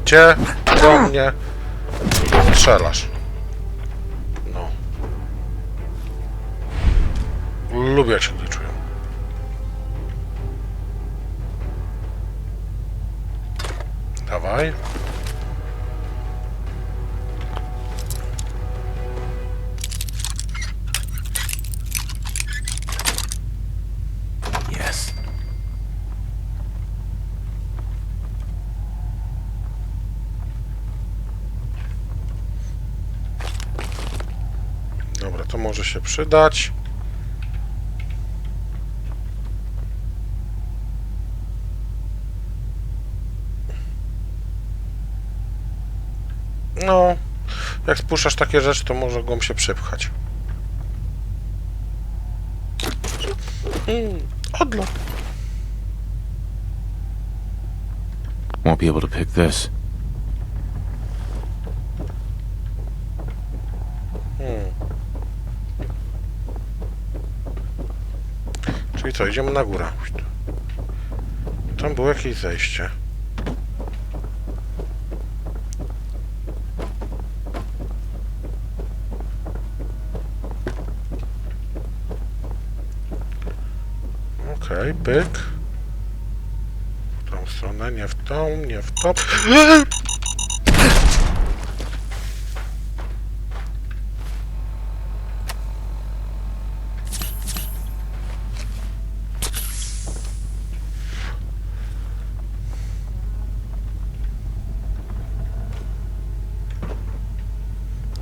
Gdzie do mnie strzelasz? No. Lubię, jak się gliczują. Dawaj. Yes. Dobra, to może się przydać. No, jak spuszczasz takie rzeczy, to mogą się przypchać. Odlot. Won't be able to pick this. Czyli co, idziemy na górę. Tam było jakieś zejście. Okej, pyk. W tą stronę, nie w tą, nie w tą.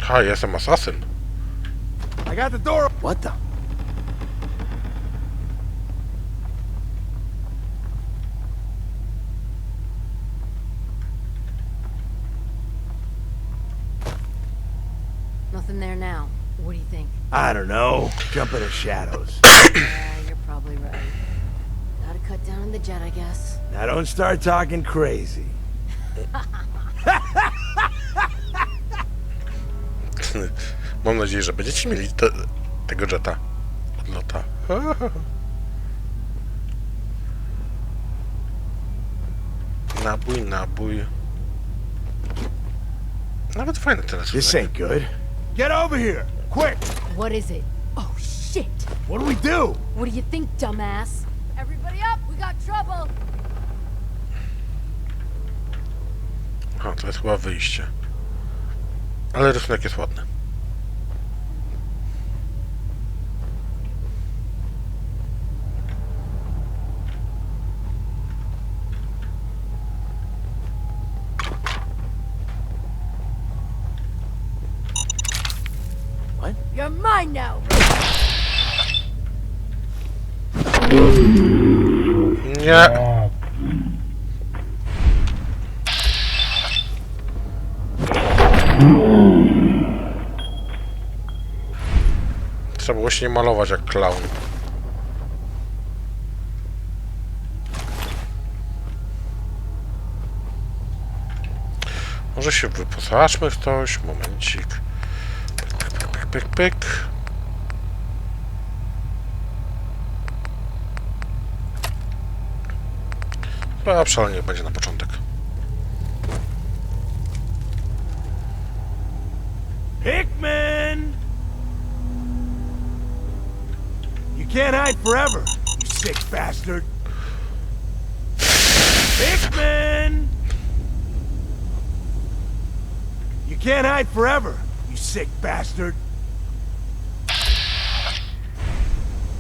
Ha, jestem asasyn. I got the door. What the? Nothing there now. What do you think? I don't know. Jump in the shadows. Yeah, you're probably right. Gotta cut down on the jet, I guess. Now don't start talking crazy. Mam nadzieję, że będziecie mieli tego jeta od lota. Nabój, nabój. Nawet fajny ten This ain't good. Get over here, quick! What is it? Oh, shit! What do we do? What do you think, dumbass? Everybody up! We got trouble! A, to jest chyba wyjście. Ale rysunek jest ładny. What? You're mine now! Nie. Trzeba było się nie malować jak klaun. Może się wyposażmy w coś. Momencik. Pyk, pyk, pyk, pyk, pyk. A przynajmniej będzie na początek. Hickman! You can't hide forever, you sick bastard. Hickman! You can't hide forever, you sick bastard.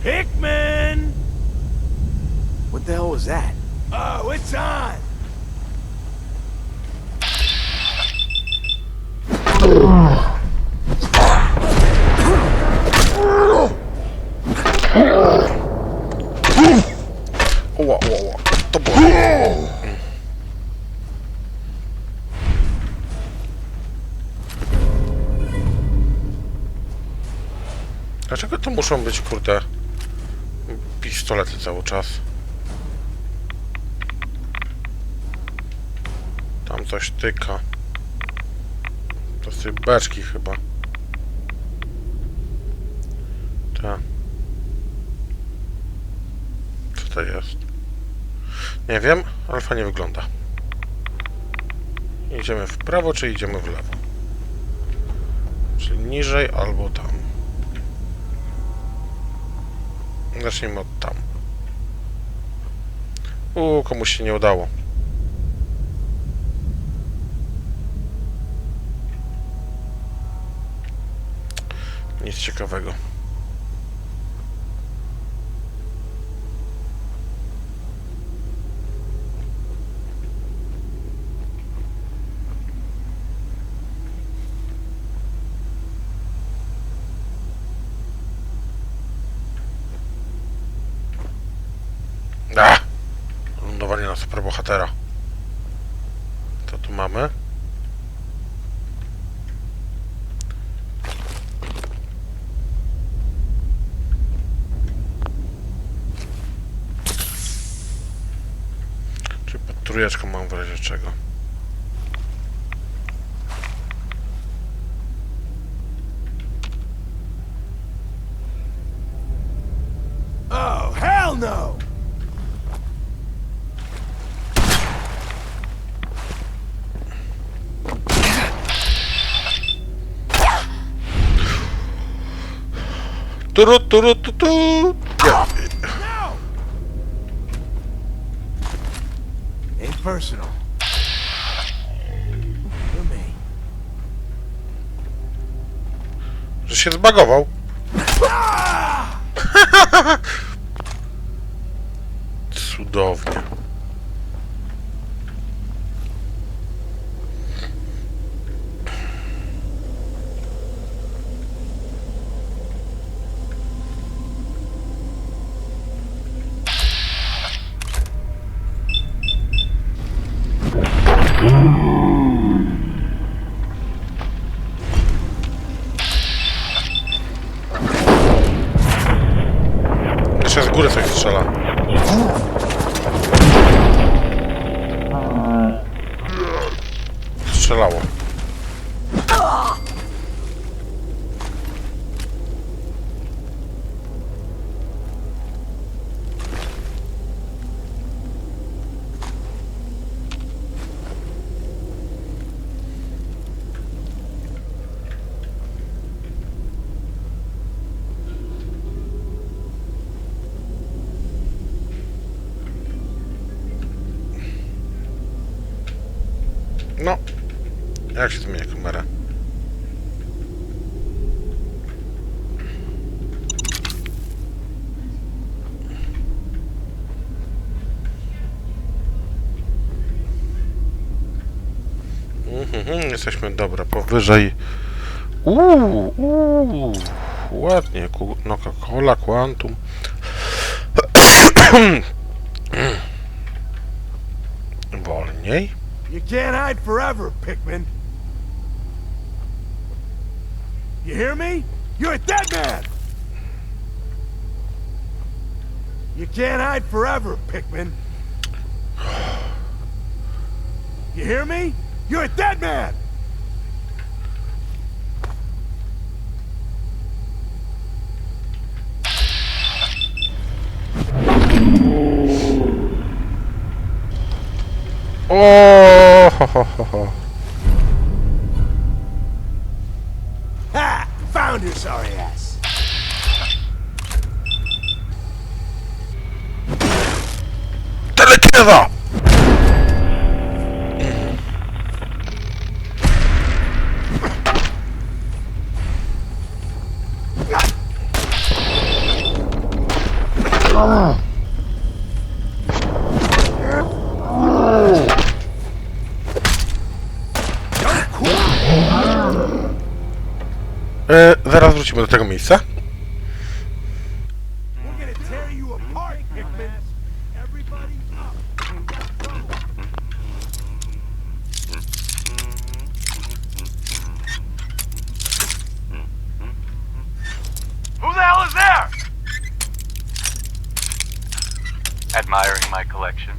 Hickman! What the hell was that? Oh, it's on! Oła, oła, oła. To było. Dlaczego to muszą być, kurde, pistolety cały czas? Tam coś tyka. To są beczki chyba. Tak. Co to jest? Nie wiem, ale fajnie wygląda. Idziemy w prawo, czy idziemy w lewo? Czyli niżej albo tam. Zacznijmy od tam. Komuś się nie udało. Nic ciekawego. Lądowanie na superbohatera. Co tu mamy? Czyli pod trójeczką mam w razie czego. Oh, hell no! Turu, turu, tu, tu. Ain't personal. For me. Że się zbagował. Cudownie. Jeszcze z góry coś strzela. Strzelało. No, jak się zmienia kamera? Jesteśmy, dobra, powyżej. Ładnie, Coca-Cola, Quantum. Wolniej. You can't hide forever, Pikmin. You hear me? You're a dead man! You can't hide forever, Pikmin. You hear me? You're a dead man! Oh, ho, ho, ho, ho. Ha! Found your sorry ass. Telekineza! Zaraz wrócimy do tego miejsca. Who the hell is there? Admiring my collection?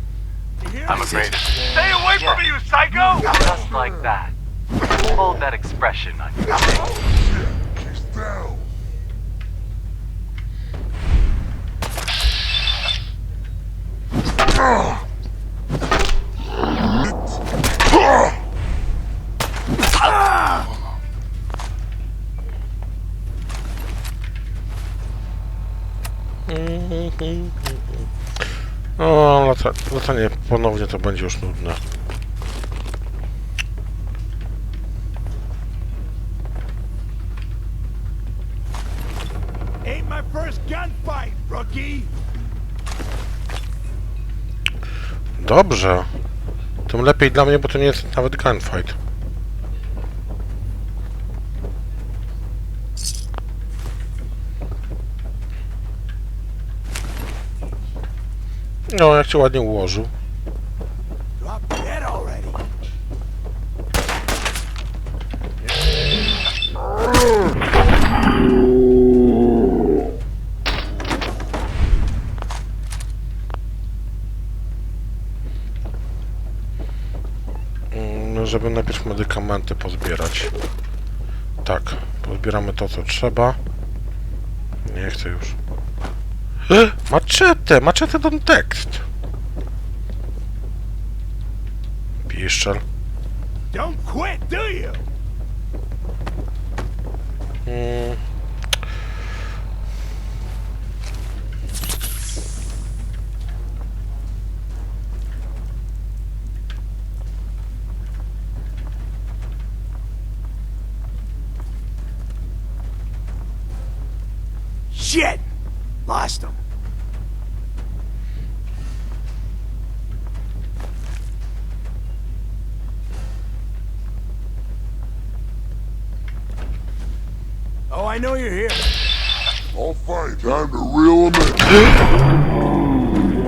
I'm afraid it's... Stay away from me, you psycho! Just like that. Hold that expression on your face. O, latanie ponownie to będzie już nudne. Ain't my first gunfight, rookie. Dobrze. Tym lepiej dla mnie, bo to nie jest nawet gunfight. No, jak cię ładnie ułożył. Żeby najpierw medykamenty pozbierać. Tak, pozbieramy to, co trzeba. Nie chcę już. Maczetę! Maczetę ten tekst! Piszczel. Don't quit, do you? Shit! Lost him. Oh, I know you're here. All fight. Time to reel him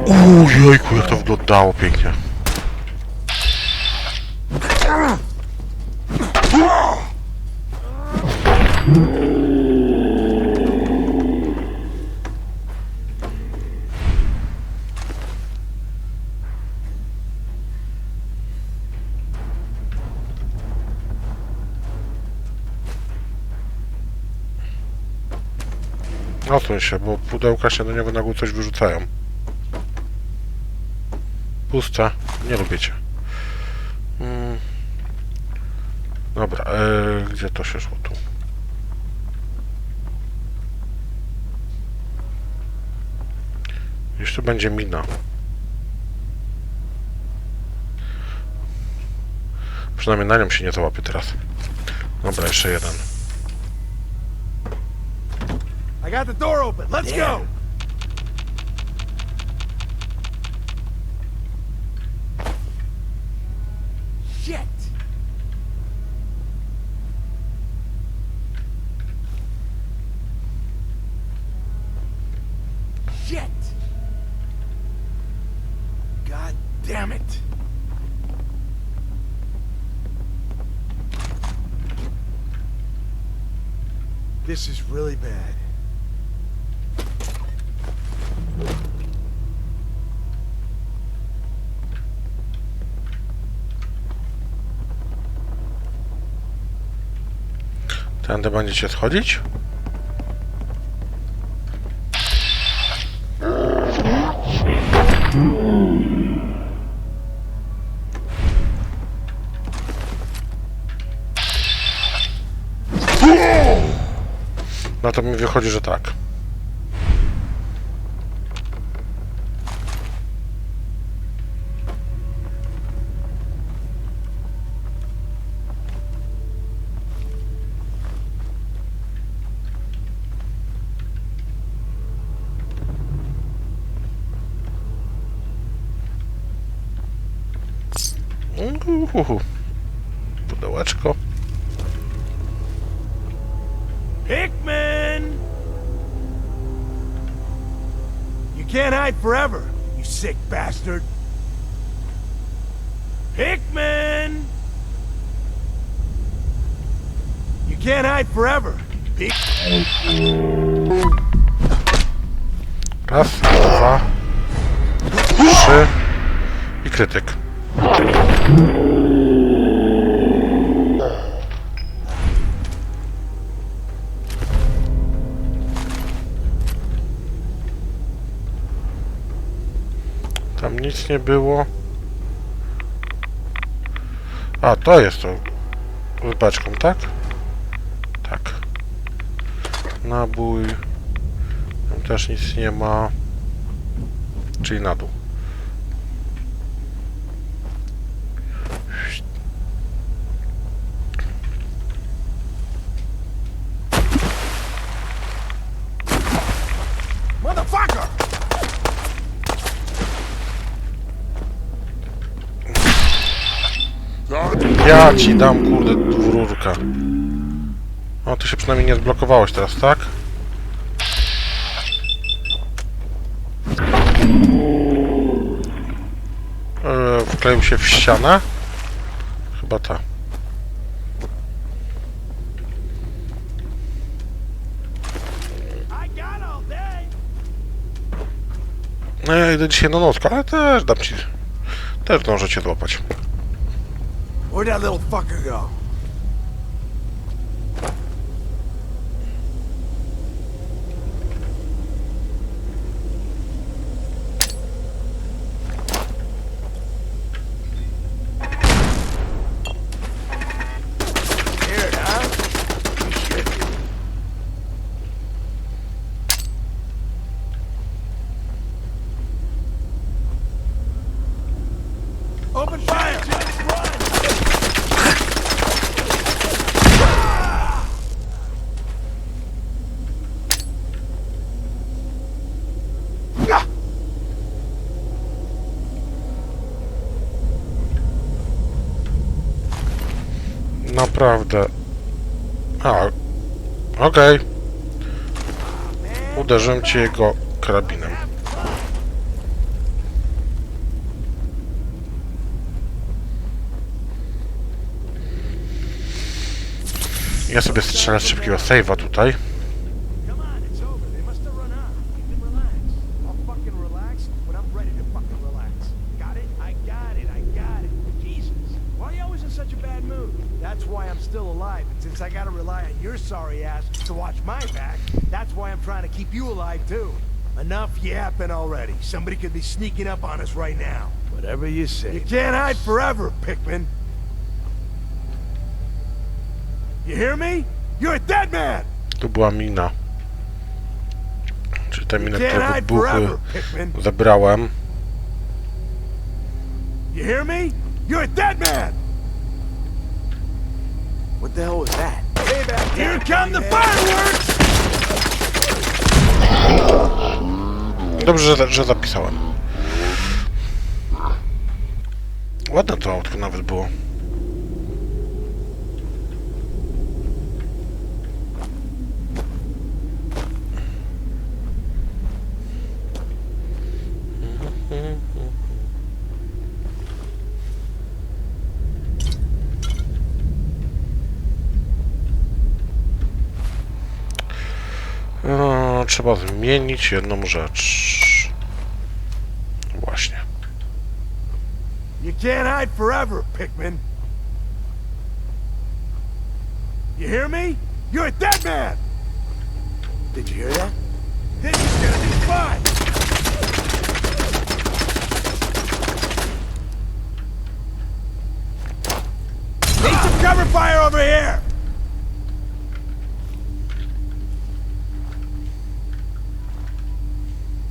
in. Jejku, jak to wyglądało pięknie. Odsuń się, bo pudełka się do niego na górę coś wyrzucają. Puste. Nie lubię cię. Dobra, gdzie to się szło tu? Jeszcze będzie mina. Przynajmniej na nią się nie załapie teraz. Dobra, jeszcze jeden. I got the door open. Let's go. Shit. Shit. God damn it. This is really bad. Tędy będziecie schodzić? No to mi wychodzi, że tak. Pudełeczko. Hickman! You can't hide forever, you sick bastard. Hickman! You can't hide forever. Raz, dwa, trzy i krytyk. Tam nic nie było. A, to jest to z beczką, tak? Tak. Nabój. Tam też nic nie ma. Czyli na dół. Motherfucker! Ja ci dam, kurde, dwururka. O, ty się przynajmniej nie zblokowałeś teraz, tak? Wkleił się w ścianę? Chyba ta. No ja idę dzisiaj na nockę, ale też dam ci... Też zdążę cię złapać. Where'd that little fucker go? Here, huh? You shit. Open fire! naprawdę... Okej. Uderzyłem cię jego karabinem. Ja sobie strzelę z szybkiego save'a tutaj. That's why I'm still alive, and since I gotta rely on your sorry ass to watch my back, that's why I'm trying to keep you alive too. Enough yapping already. Somebody could be sneaking up on us right now. Whatever you say. You can't hide forever, Pikmin. You hear me? You're a dead man! Tu była mina. Czyli te miny, które wybuchły, zabrałem. You hear me? You're a dead man! What the hell was that? Here come the fireworks! Dobrze, że zapisałem. Ładne to autko nawet było. Trzeba zmienić jedną rzecz. Właśnie. You can't hide forever, Pikmin. You hear me? You're a dead man! Did you hear that? This is gonna be fun! Need some cover fire over here!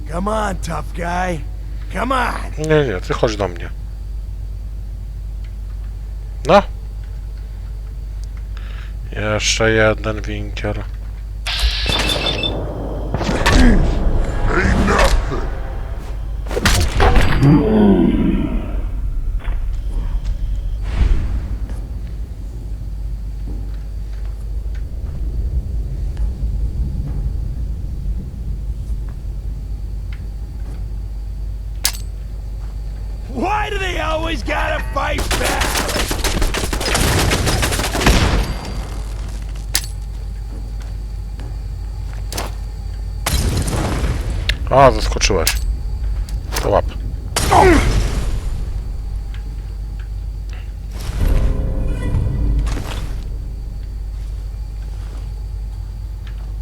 Come on, tough guy. Come on. Nie, ty chodź do mnie. No. Jeszcze jeden winkiel. Why do they always gotta fight back? A, zaskoczyłeś. To łap.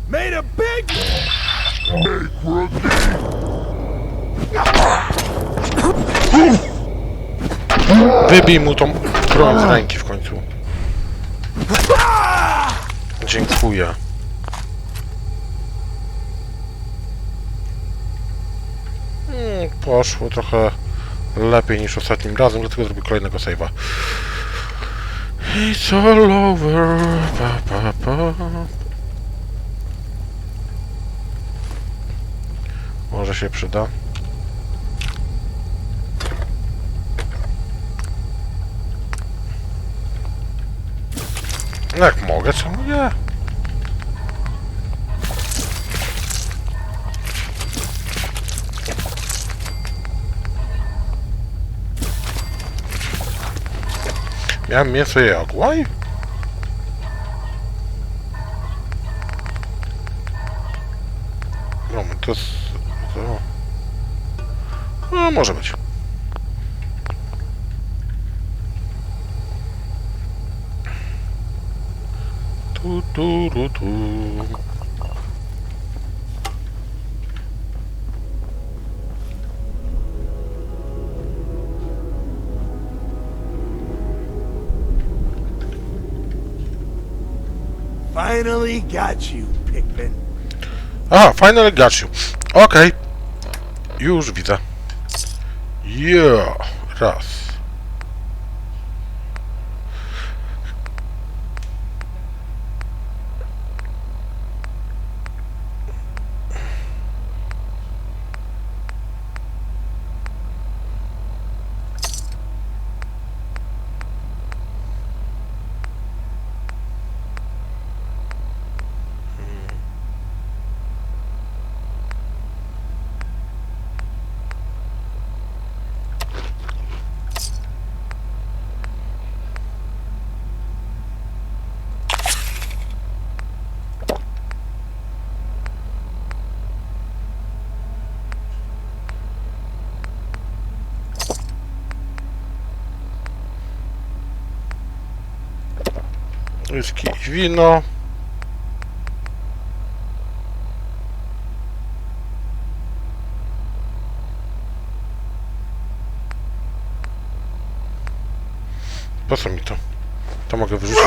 Made a big... Wybij mu tą broń z ręki w końcu. Dziękuję. Poszło trochę lepiej niż ostatnim razem, dlatego zrobię kolejnego save'a. It's all over. Pa, pa, pa. Może się przyda. No jak mogę, czemu nie? Miałem mięso i ogłaj? No, to jest... To... No, może być. Tu. Finally got you, Pikmin. Aha, finally got you. Okej. Już widzę. Yeah. Raz. Whisky i wino. Po co mi to? To mogę wyrzucić.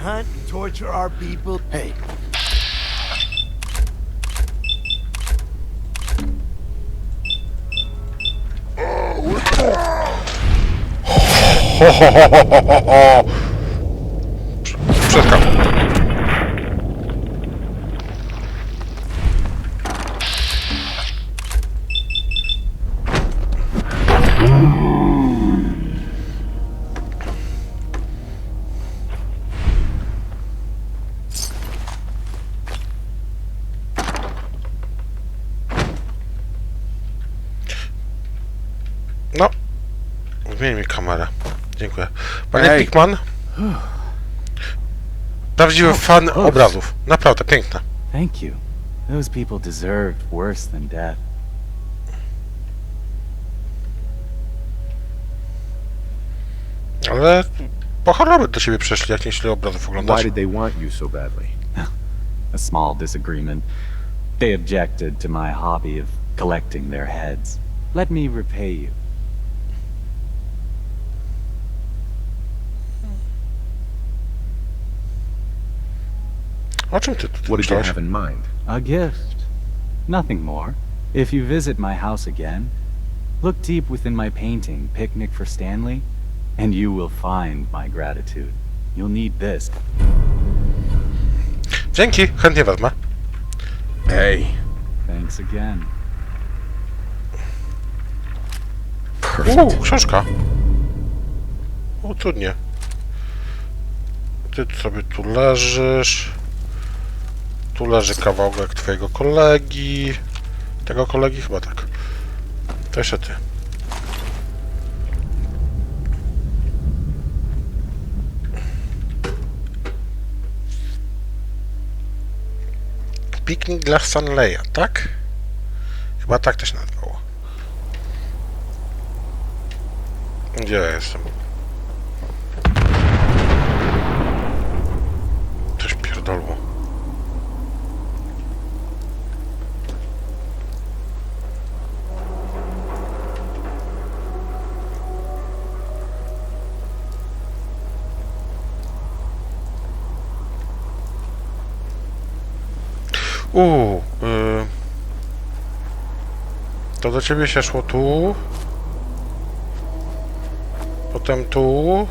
Hunt, torture our people. Hey. Przeskam. No, zmień mi kamerę. Dziękuję. Panie Pickman? Prawdziwy fan obrazów. Naprawdę piękne. Thank you. Those people deserved worse than death. Ale po choroby do ciebie przeszli, jak nie śle obrazów oglądać. Why did they want you so badly? A small disagreement. They objected to my hobby of collecting their heads. Let me repay you. O czym ty What did you have in mind? A gift. Nothing more. If you visit my house again, look deep within my painting, Picnic for Stanley, and you will find my gratitude. You'll need this. Dzięki, chętnie wezmę. Hey. Thanks again. Książka. Cudnie. Ty sobie tu leżysz. Tu leży kawałek twojego kolegi. Tego kolegi chyba tak. To jeszcze ty. Piknik dla Stanleya, tak? Chyba tak to się nazywało. Gdzie ja jestem? Coś pierdolło. To do ciebie się szło tu. Potem tu.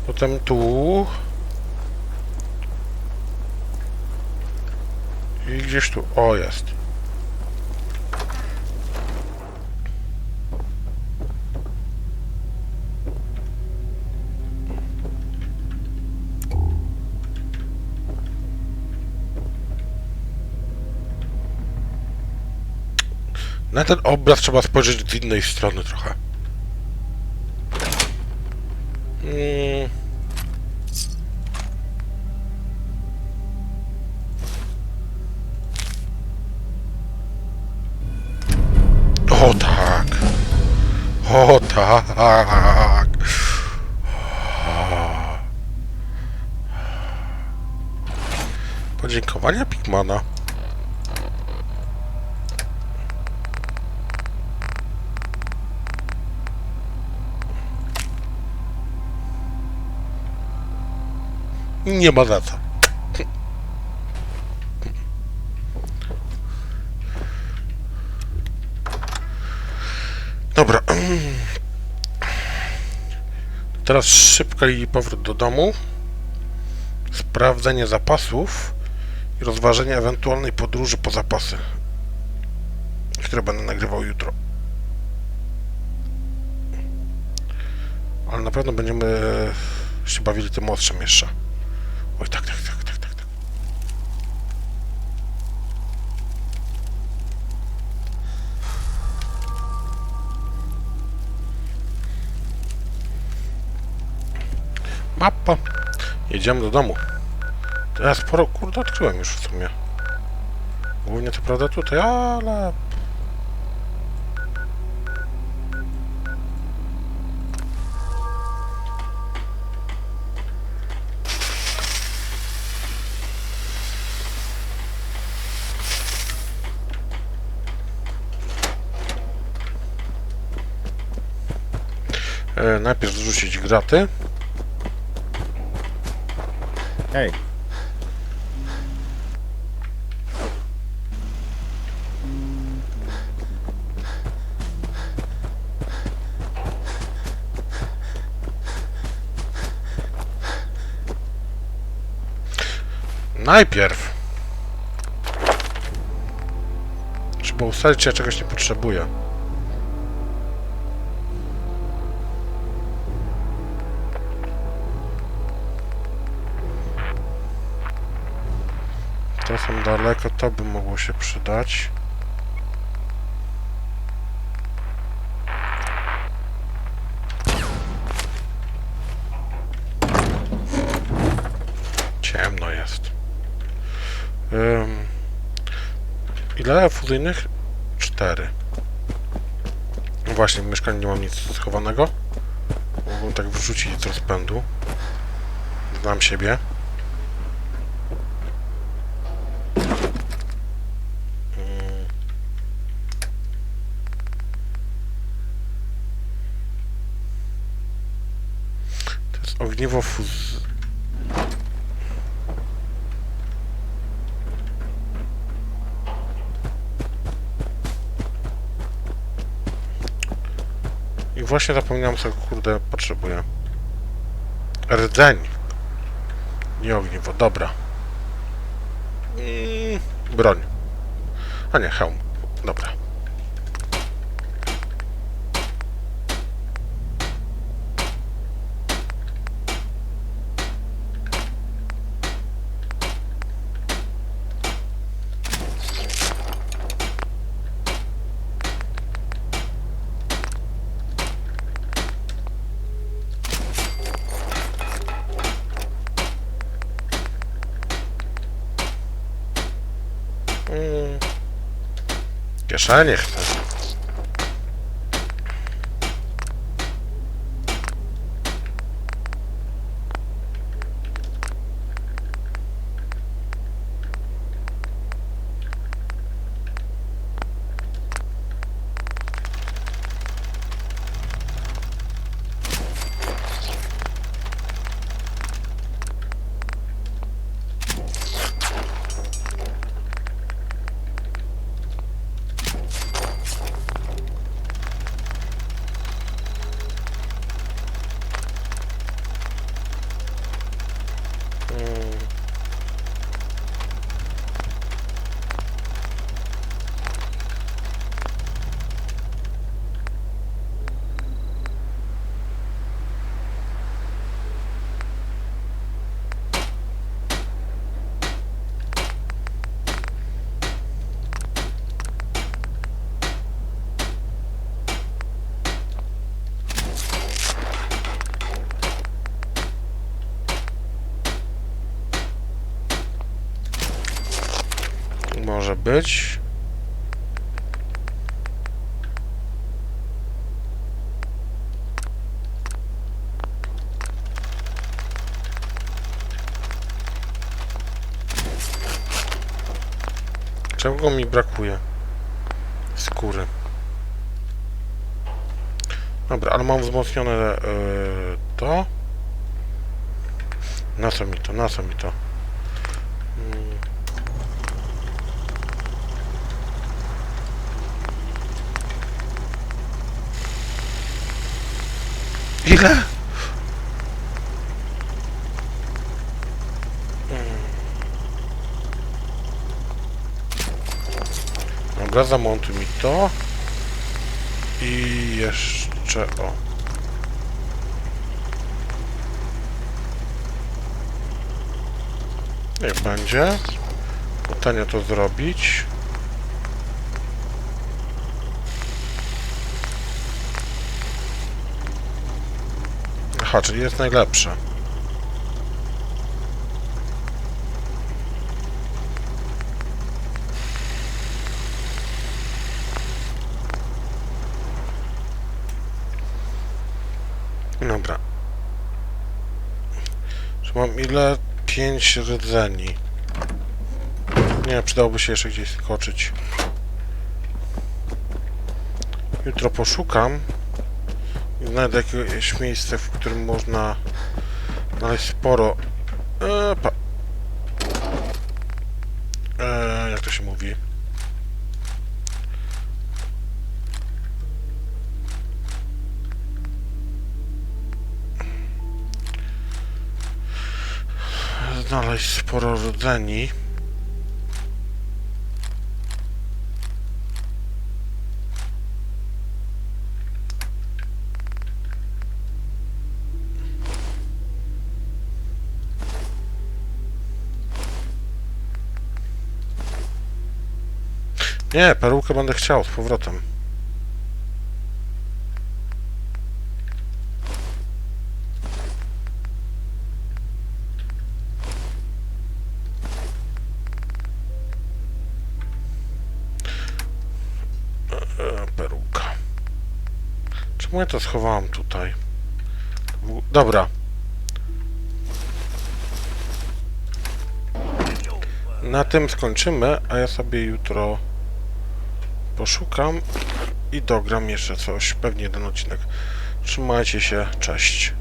Potem tu. I gdzieś tu. O, jest. Na ten obraz trzeba spojrzeć z innej strony trochę. O tak! O tak! Podziękowania Pickmana. Nie ma za co. Dobra. Teraz szybko i powrót do domu. Sprawdzenie zapasów i rozważenie ewentualnej podróży po zapasy, które będę nagrywał jutro. Ale na pewno będziemy się bawili tym ostrzem jeszcze. Oj, tak. Mapa. Jedziemy do domu. To ja sporo, kurde, odkryłem już w sumie. Głównie to prawda tutaj, ale... Najpierw zrzucić graty. Hey. Najpierw trzeba ustalić, czy ja czegoś nie potrzebuję. To są daleko, to by mogło się przydać. Ciemno jest. Ile fuzyjnych? 4. Właśnie, w mieszkaniu nie mam nic schowanego. Mogłem tak wrzucić z rozpędu. Znam siebie. To jest ogniwo I właśnie zapomniałem, co kurde potrzebuję. Rdzeń. Nie ogniwo, dobra. Broń. A nie, hełm. Dobra. Kieszenie chcę. Może być. Czego mi brakuje? Skóry. Dobra, ale mam wzmocnione to. Na co mi to? Na co mi to? Ile? Dobra, zamontuj mi to. I jeszcze o. Niech będzie. Tanio to zrobić. Aha, czyli jest najlepsze. Dobra. Czy mam ile? 5 rdzeni. Nie, przydałoby się jeszcze gdzieś skoczyć. Jutro poszukam i znajdę jakieś miejsce, w którym można znaleźć sporo... jak to się mówi? Znaleźć sporo rdzeni. Nie, perukę będę chciał z powrotem. Peruka. Czemu ja to schowałem tutaj? Dobra. Na tym skończymy, a ja sobie jutro poszukam i dogram jeszcze coś, pewnie jeden odcinek. Trzymajcie się, cześć.